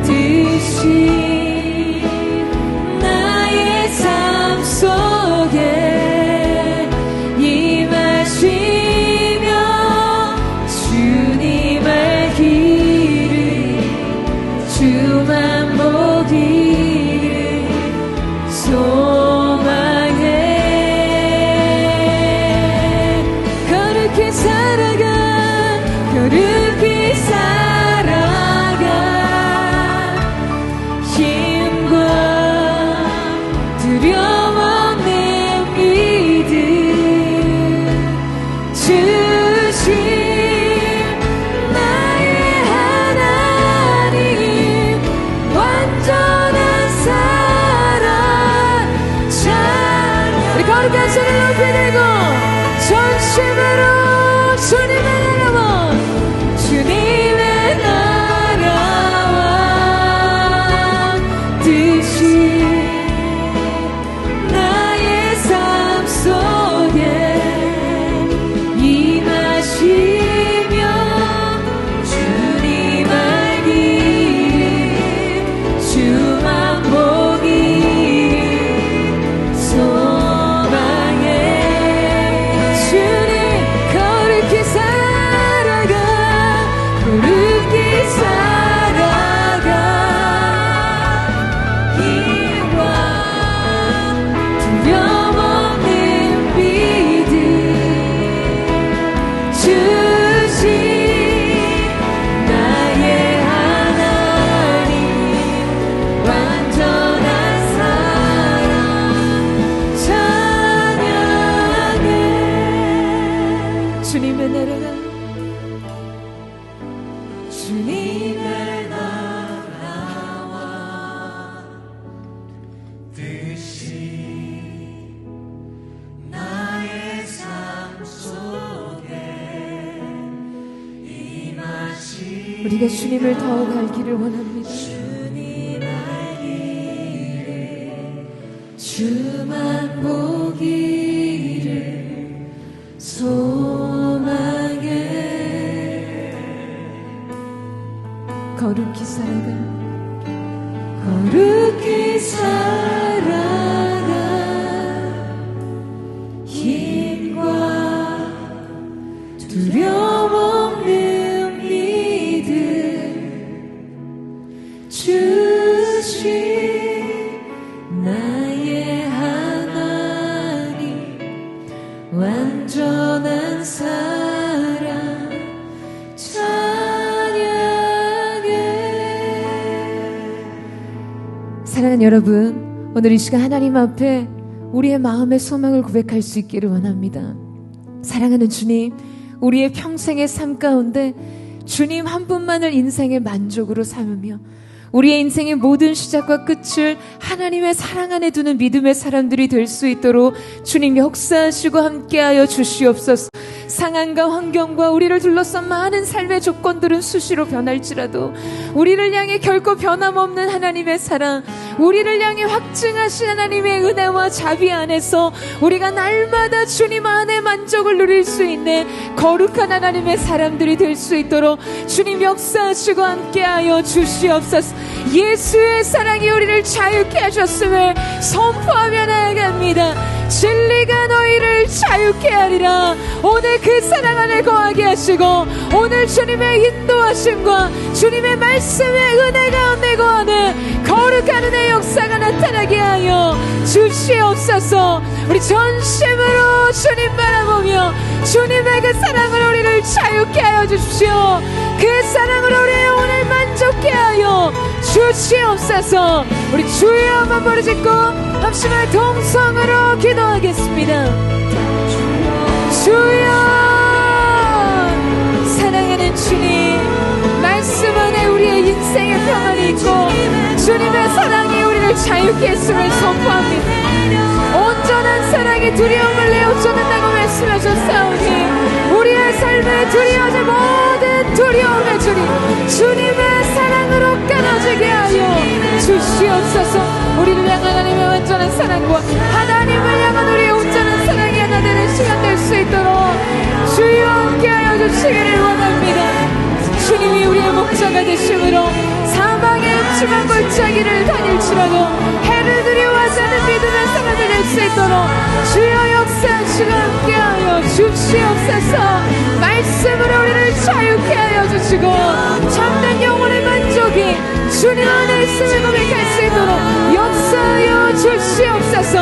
Speaker 1: 뜻이 나의 삶 속에 임하시며 주님 알기를 주만 보기를 소망해. 거룩히 살아가, 거룩히 살아가 힘과 두려움 없는 믿음 주신 거룩한 손을 높이 들고 전심으로 주님의 나라와 주님의 나라와 뜻이 나의 삶 속에 임하시며 주님 알기를 주만 보기를 우리가 주님을 더욱 알기를 원합니다. 주만 보기를 소망해 거룩히 살아가 힘과 두려움 없는 믿음 주신 나의 하나님 완전한 사랑 찬양해. 사랑하는 여러분, 오늘 이 시간 하나님 앞에 우리의 마음의 소망을 고백할 수 있기를 원합니다. 사랑하는 주님, 우리의 평생의 삶 가운데 주님 한 분만을 인생의 만족으로 삼으며 우리의 인생의 모든 시작과 끝을 하나님의 사랑 안에 두는 믿음의 사람들이 될 수 있도록 주님 역사하시고 함께하여 주시옵소서. 상황과 환경과 우리를 둘러싼 많은 삶의 조건들은 수시로 변할지라도 우리를 향해 결코 변함없는 하나님의 사랑, 우리를 향해 확증하신 하나님의 은혜와 자비 안에서 우리가 날마다 주님 안에 만족을 누릴 수 있는 거룩한 하나님의 사람들이 될 수 있도록 주님 역사하시고 함께하여 주시옵소서. 예수의 사랑이 우리를 자유케 하셨음을 선포하며 나아갑니다. 진리가 너희를 자유케 하리라. 오늘 그 사랑 안에 거하게 하시고 오늘 주님의 인도하심과 주님의 말씀의 은혜 가운데 거하는 거룩한 은혜의 역사가 나타나게 하여 주시옵소서. 우리 전심으로 주님 바라보며 주님의 그 사랑으로 우리를 자유케 하여 주십시오. 그 사랑으로 우리의 영혼을 만족케 하여 주시옵소서. 우리 주여 한번 부르짖고 합심한 동성으로 기도하겠습니다. 주여, 사랑하는 주님, 말씀 안에 우리의 인생의 평안이 있고 주님의 사랑이 우리를 자유케 했음을 선포합니다. 온전한 사랑이 두려움을 내어쫓는다고 말씀하셨사오니 우리의 삶에 두려워질 모든 두려움의 주님, 주님의 사랑으로 끊어지게 하여 주시옵소서. 우리를 향한 하나님의 완전한 사랑과 하나님을 향한 우리의 온전한 사랑이 하나 되는 시간 될 수 있도록 주여 함께하여 주시기를 원합니다. 주님이 우리의 목자가 되심으로 사망의 음침한 골짜기를 다닐지라도 해를 두려워하지 않는 믿음의 사람이 될 수 있도록 주여 역사하시고 함께하여 주시옵소서. 말씀으로 우리를 자유케 하여 주시고 참된 영혼의 만족이 주님 안에 있음을 고백할 수 있도록 역사하여 주시옵소서.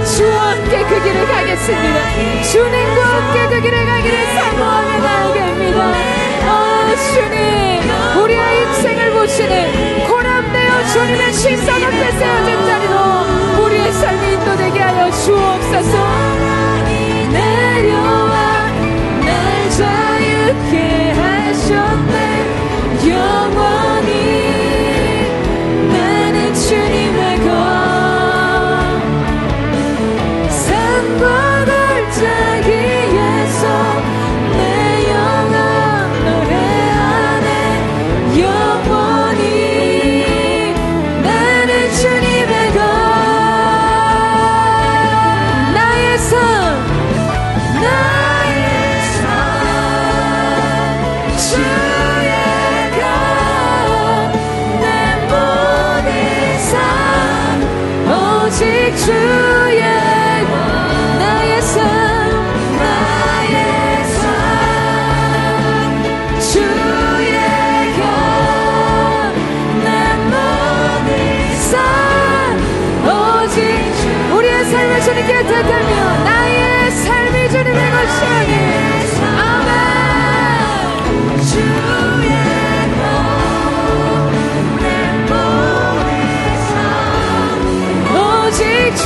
Speaker 1: 주와 함께 그 길을 가겠습니다. 주님과 함께 그 길을 가기를 사모하며 나아갑니다. 주님, 우리의 인생을 보시는 고람되어 주님의 시선 앞에 세워진 자리로 우리의 삶이 인도되게 하여 주옵소서. 내려와 날 자유케 하셨네. 영원히 나는 주님의 것. 산과 골짜기에서 내 영혼 노래하네. 영원히 나는 주님의 것. 나의 삶 주의 것. 내 모든 삶 오직 주의 것. 나의 삶 주의 것. 내 모든 삶 오직 우리의 삶을 주님께 택하며 나의 삶이 주님의 것이오니 아멘. 주의 것. 내 모든 삶 오직 주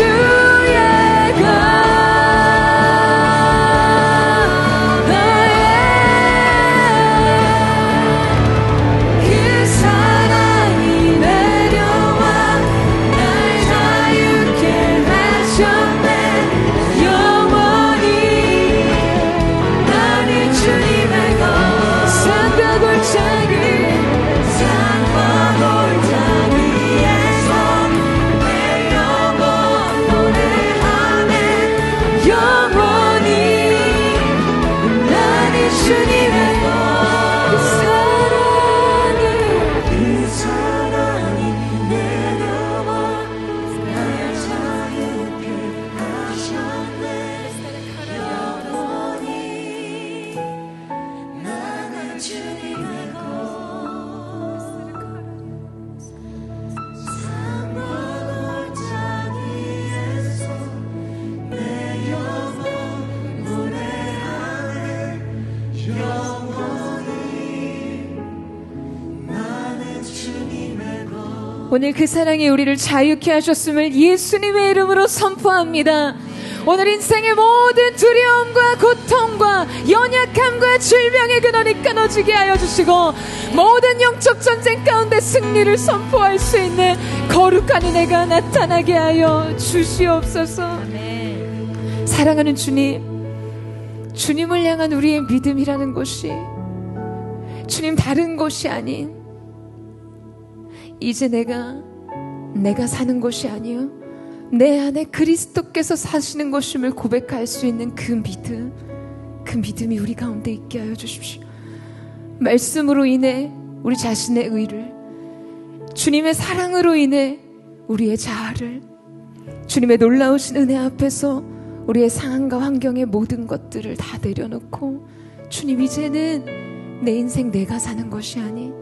Speaker 1: 오늘 그 사랑이 우리를 자유케 하셨음을 예수님의 이름으로 선포합니다. 오늘 인생의 모든 두려움과 고통과 연약함과 질병의 근원이 끊어지게 하여 주시고, 모든 영적 전쟁 가운데 승리를 선포할 수 있는 거룩한 은혜가 나타나게 하여 주시옵소서. 사랑하는 주님, 주님을 향한 우리의 믿음이라는 것이 주님 다른 것이 아닌, 이제 내가 사는 것이 아니요 내 안에 그리스도께서 사시는 것임을 고백할 수 있는 그 믿음이 우리 가운데 있게 하여 주십시오. 말씀으로 인해 우리 자신의 의를, 주님의 사랑으로 인해 우리의 자아를, 주님의 놀라우신 은혜 앞에서 우리의 상황과 환경의 모든 것들을 다 내려놓고, 주님 이제는 내 인생 내가 사는 것이 아닌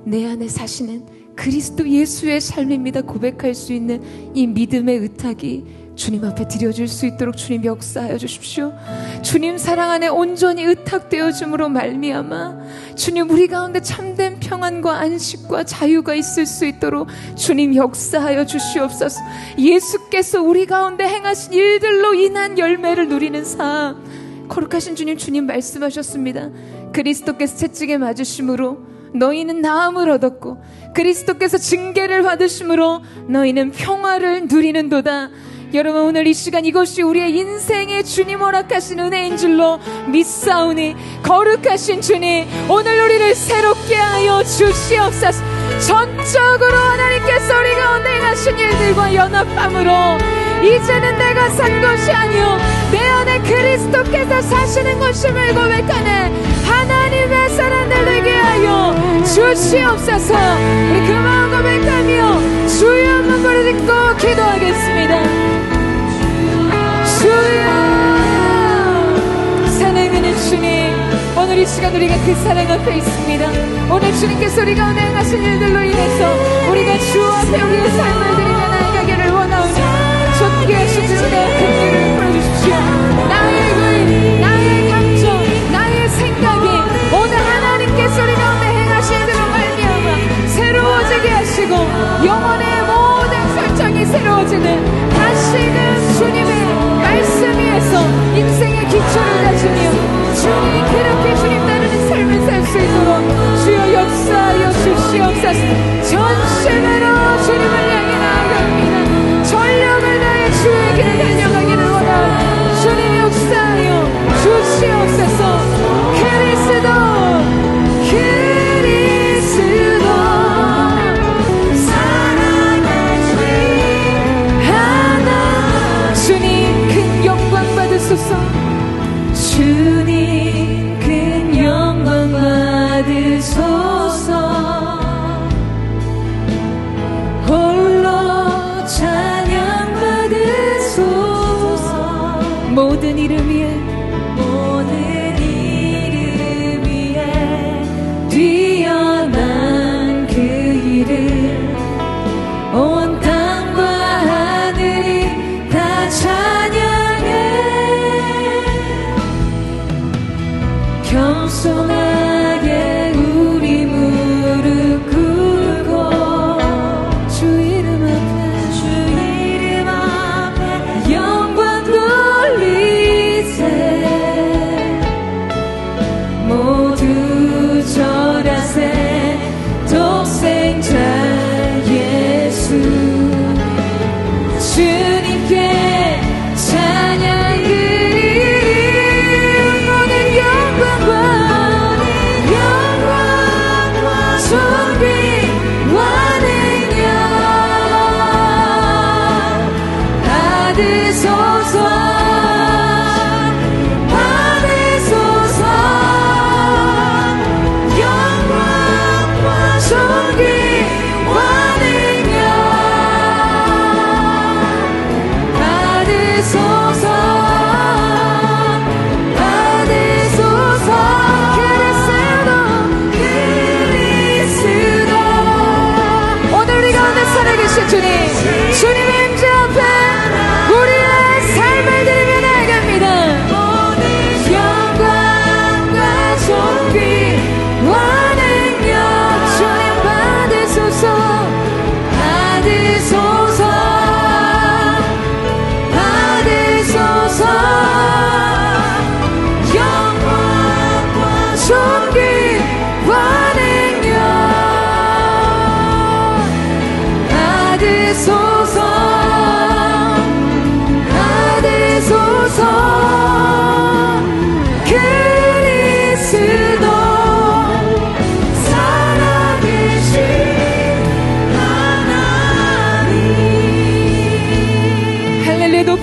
Speaker 1: 내 안에 사시는 그리스도 예수의 삶입니다 고백할 수 있는 이 믿음의 의탁이 주님 앞에 드려질 수 있도록 주님 역사하여 주십시오. 주님 사랑 안에 온전히 의탁되어짐으로 말미암아 주님 우리 가운데 참된 평안과 안식과 자유가 있을 수 있도록 주님 역사하여 주시옵소서. 예수께서 우리 가운데 행하신 일들로 인한 열매를 누리는 삶, 거룩하신 주님 말씀하셨습니다. 그리스도께서 채찍에 맞으심으로 너희는 나음을 얻었고 그리스도께서 징계를 받으심으로 너희는 평화를 누리는도다. 여러분, 오늘 이 시간 이것이 우리의 인생의 주님 허락하신 은혜인 줄로 믿사오니, 거룩하신 주님 오늘 우리를 새롭게 하여 주시옵소서. 전적으로 하나님께서 우리 가운데 행하신 일들과 연합함으로 이제는 내가 산 것이 아니요 내 안에 그리스도께서 사시는 것임을 고백하는 하나님의 사람들 되게 하여 주시옵소서. 우리 그 마음 고백하며 주의 한번 부르짖고 기도하겠습니다. 주여, 사랑하는 주님, 오늘 이 시간 우리가 그 사랑 앞에 있습니다. 오늘 주님께서 우리 가운데 행하신 일들로 인해서 우리가 주 앞에 우리의 삶을 드리며 나아가기를 원하오니 좁게 하신 주님의 큰 일을 보여주십시오. 나의 의, 나의 감정, 나의 생각이 오늘 하나님께서 우리 가운데 행하신 일들로 말미암아 새로워지게 하시고 영혼의 모든 설정이 새로워지는 다시금 주님의 말씀 위에서 인생의 기초를 다지며 주님 그렇게 주님 따르는 삶을 살 수 있도록 주여 역사하여 주시옵소서. 전심으로 주님을 향해 나아갑니다. 전력을 다해 주의 길을 달려가기를 원하오니 주님 역사하여 주시옵소서. 그리스도 사랑하신 하나, 주님 큰 영광 받으소서. 주님 큰 영광 받으소서. 홀로 찬양 받으소서. 모든 이름 위에 뛰어난 그 이름 온 땅과 하늘이 다 찬양해. 겸손하게 우리 무릎 꿇고 주 이름 앞에 영광 돌리세. 모두 절하세. 독생자 예수 주님께 찬양 주님의 임재 앞에 우리의 삶을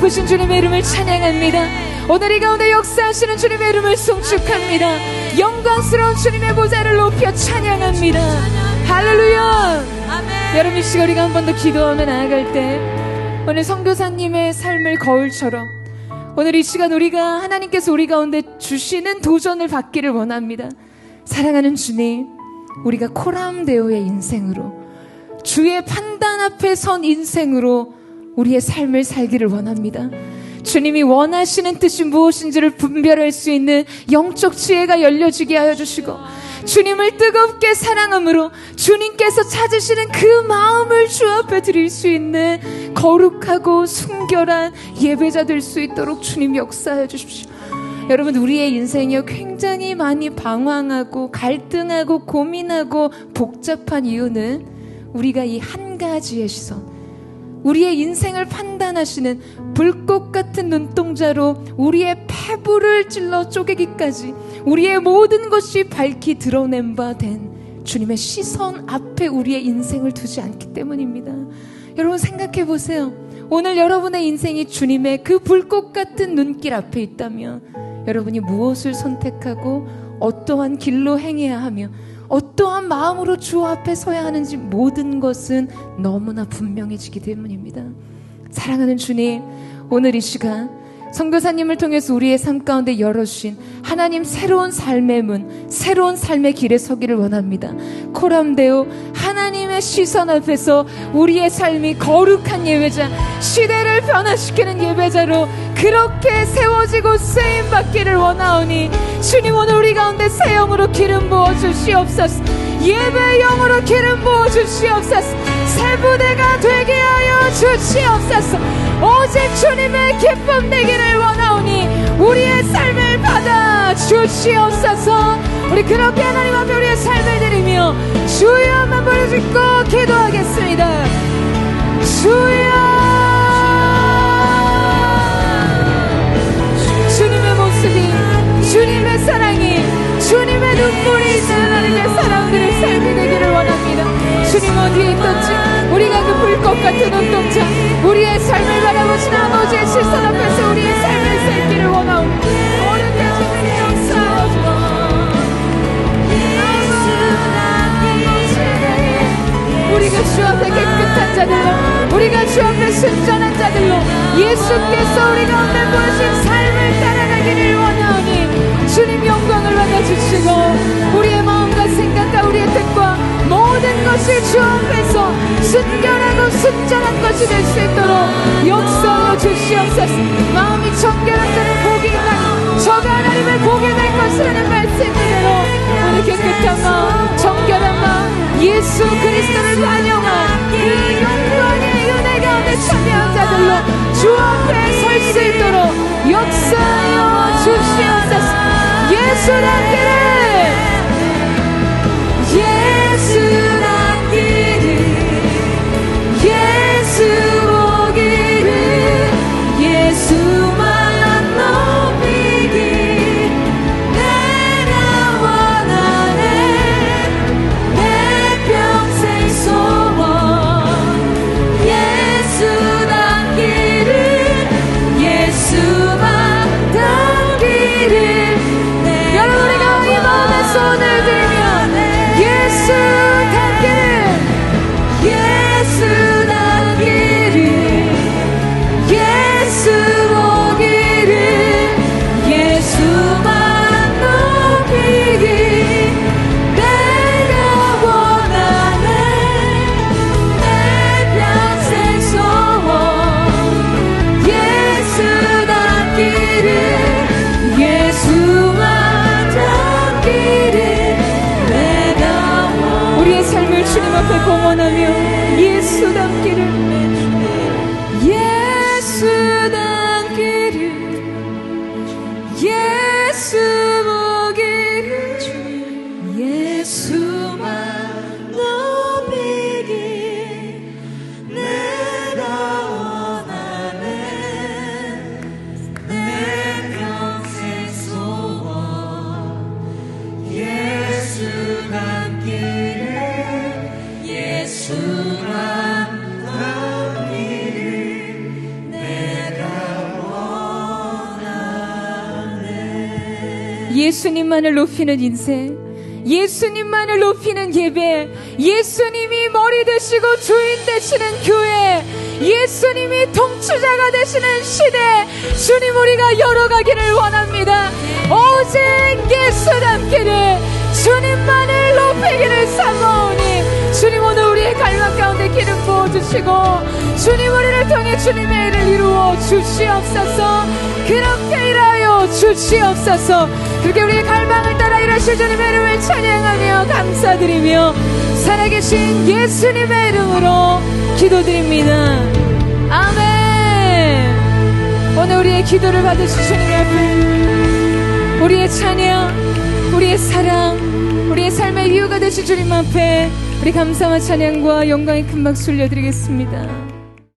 Speaker 1: 높으신 주님의 이름을 찬양합니다. 오늘 이 가운데 역사하시는 주님의 이름을 송축합니다. 영광스러운 주님의 보좌를 높여 찬양합니다. 할렐루야. 여러분, 이 시간 우리가 한 번 더 기도하며 나아갈 때 오늘 선교사님의 삶을 거울처럼 오늘 이 시간 우리가 하나님께서 우리 가운데 주시는 도전을 받기를 원합니다. 사랑하는 주님, 우리가 코람데오의 인생으로, 주의 판단 앞에 선 인생으로 우리의 삶을 살기를 원합니다. 주님이 원하시는 뜻이 무엇인지를 분별할 수 있는 영적 지혜가 열려지게 하여 주시고, 주님을 뜨겁게 사랑함으로 주님께서 찾으시는 그 마음을 주 앞에 드릴 수 있는 거룩하고 순결한 예배자 될 수 있도록 주님 역사하여 주십시오. 여러분, 우리의 인생이 굉장히 많이 방황하고 갈등하고 고민하고 복잡한 이유는 우리가 이 한 가지의 시선, 우리의 인생을 판단하시는 불꽃 같은 눈동자로 우리의 폐부를 찔러 쪼개기까지 우리의 모든 것이 밝히 드러낸 바 된 주님의 시선 앞에 우리의 인생을 두지 않기 때문입니다. 여러분, 생각해 보세요. 오늘 여러분의 인생이 주님의 그 불꽃 같은 눈길 앞에 있다면 여러분이 무엇을 선택하고 어떠한 길로 행해야 하며 어떠한 마음으로 주 앞에 서야 하는지 모든 것은 너무나 분명해지기 때문입니다. 사랑하는 주님, 오늘 이 시간 선교사님을 통해서 우리의 삶 가운데 열어주신 하나님 새로운 삶의 문, 새로운 삶의 길에 서기를 원합니다. 코람데오, 하나님의 시선 앞에서 우리의 삶이 거룩한 예배자, 시대를 변화시키는 예배자로 그렇게 세워지고 쓰임받기를 원하오니 주님, 오늘 우리 가운데 새 영으로 기름 부어주시옵소서. 예배의 영으로 기름 부어주시옵소서. 새 부대가 되게 하여 주시옵소서. 오직 주님의 기쁨 되기를 원하오니 우리의 삶을 받아 주시옵소서. 우리 그렇게 하나님 앞에 우리의 삶을 드리며 주여 한번 부르짖고 기도하겠습니다. 주여. 주님의 모습이, 주님의 사랑이, 주님의 눈물이 있는 하나님의 사람들의 삶이 되기를 원합니다. 주님 어디에 있든지 우리가 그 불꽃 같은 눈동자, 우리의 삶을 바라보신 아버지의 시선 앞에서 우리의 삶을 살기를 원하옵니다. 어른의 주님의 역사하옵소서. 우리가 주 앞에 깨끗한 자들로, 우리가 주 앞에 순전한 자들로 예수께서 우리 가운데 보여주신 삶을 따라가기를 원하오니 주님 영광을 받아주시고 우리의 마음과 생각과 우리의 뜻과 모든 것이 주 앞에서 순결하고 순전한 것이 될 수 있도록 역사하여 주시옵소서. 마음이 정결한 자는 복이 있나니 저가 하나님을 보게 될 것이라는 말씀대로 우리 깨끗한 마음, 정결한 마음, 예수 그리스도를 반영한 그 영광의 은혜 가운데 참여한 자들로 주 앞에 설 수 있도록 역사하여 주시옵소서. 예수 남기를, 예수 남기를, 예수 오기를, 예수만 높이길 내가 원하네. 내 평생 소원 예수 남기를, 예수만 남기를. 여러분, 우리가 이 마음에 손을 들면 예수 담기를, 예수 담기를, 예수 오기를, 예수만 높이길 내가 원하네. 내 평생 소원 예수 담기를, 예수만 담기를 내가 원하네. 우리의 삶을 주님 앞에 공헌하며 예수 담기를, 예수 담기를, 예수 보기를, 예수만 높이길 내가 원하네. 내 평생 소원 예수 담기를, 예수만 예수님만을 높이는 인생, 예수님만을 높이는 예배, 예수님이 머리 되시고 주인 되시는 교회, 예수님이 통치자가 되시는 시대, 주님 우리가 열어가기를 원합니다. 오직 예수답기를, 주님만을 높이기를 사모으니 주님 오늘 우리의 갈망 가운데 기름 부어주시고 주님 우리를 통해 주님의 일을 이루어 주시옵소서. 그렇게 일하여 주시옵소서. 그렇게 우리의 갈망을 따라 일하실 주님의 이름을 찬양하며 감사드리며 살아계신 예수님의 이름으로 기도드립니다. 아멘. 오늘 우리의 기도를 받으신 주님 앞에 우리의 찬양, 우리의 사랑, 우리의 삶의 이유가 되신 주님 앞에 우리 감사와 찬양과 영광의 큰 박수 올려드리겠습니다.